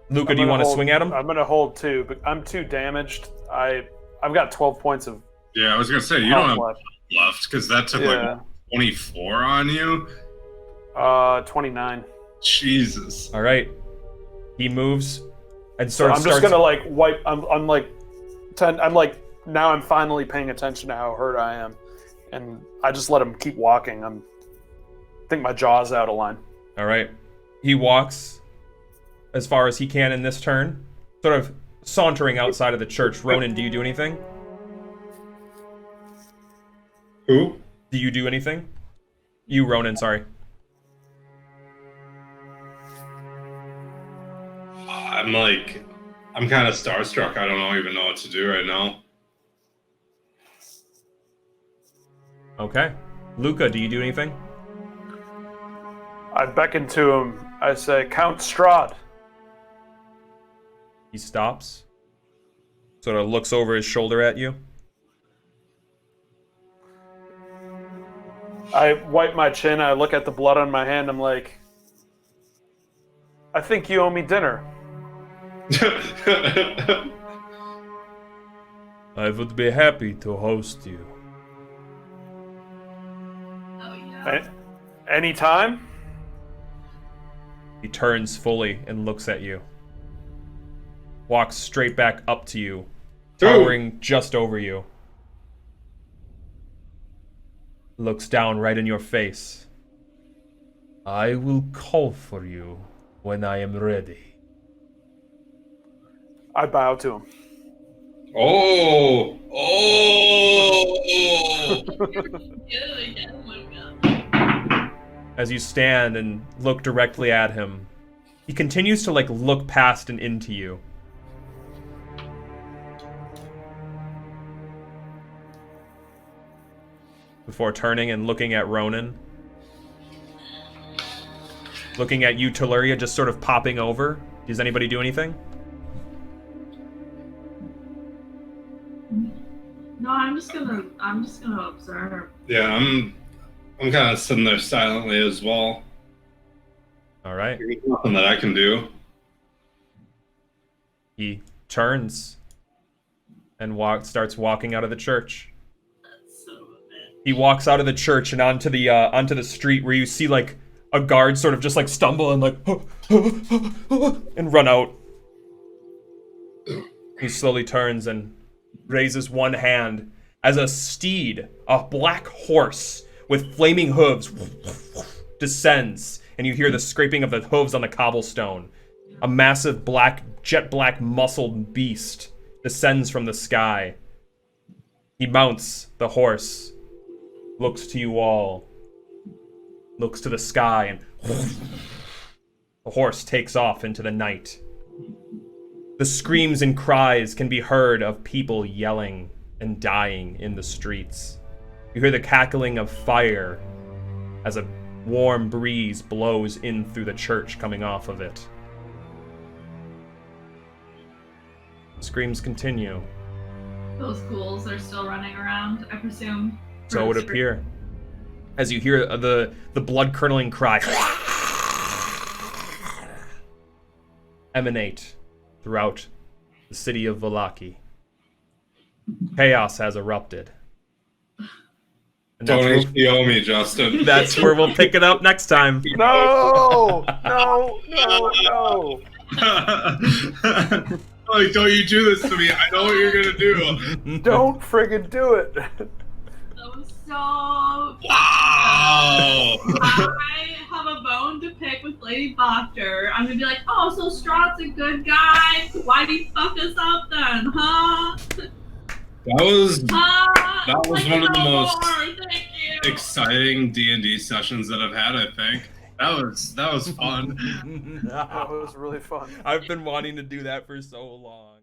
Luca, do you want to swing at him? I'm gonna hold too, but I'm too damaged. I've got 12 points of Yeah, I was gonna say you health don't have left. left because that took like 24 on you. 29. Jesus. All right. He moves and So sort of I'm just starts. gonna like wipe. I'm like, now I'm finally paying attention to how hurt I am, and I just let him keep walking. I think my jaw's out of line. All right. He walks as far as he can in this turn, sort of sauntering outside of the church. Ronan, do you do anything? Who? Do you do anything? You, Ronan, sorry. I'm kind of starstruck. I don't even know what to do right now. Okay. Luca, do you do anything? I beckon to him. I say, Count Strahd. He stops, sort of looks over his shoulder at you. I wipe my chin. I look at the blood on my hand. I'm like, I think you owe me dinner. I would be happy to host you. Oh yeah. Anytime? He turns fully and looks at you. Walks straight back up to you, towering just over you. Looks down right in your face. I will call for you when I am ready. I bow to him. Oh! As you stand and look directly at him, he continues to look past and into you. Before turning and looking at Ronan. Looking at you, Teluria, just sort of popping over. Does anybody do anything? No, I'm just gonna observe. Yeah, I'm kind of sitting there silently as well. All right. There's nothing that I can do. He turns and starts walking out of the church. Son of a bitch. He walks out of the church and onto the street where you see a guard sort of just stumble and and run out. He slowly turns and raises one hand as a steed, a black horse with flaming hooves, descends, and you hear the scraping of the hooves on the cobblestone. A massive jet black muscled beast descends from the sky. He mounts the horse, looks to you all, looks to the sky, and the horse takes off into the night. The screams and cries can be heard of people yelling and dying in the streets. You hear the cackling of fire as a warm breeze blows in through the church coming off of it. Screams continue. Those ghouls are still running around, I presume. So it would appear. As you hear the blood-curdling cry emanate throughout the city of Vallaki. Chaos has erupted. And Don't HBO me, Justin. that's where we'll pick it up next time. No! Like, don't you do this to me. I know what you're gonna do. Don't friggin' do it. That was so... Wow! I have a bone to pick with Lady Boctor. I'm gonna be like, oh, so Strahd's a good guy? Why'd he fuck us up then, huh? That was That was one of the most exciting D&D sessions that I've had, I think. That was fun. That was really fun. I've been wanting to do that for so long.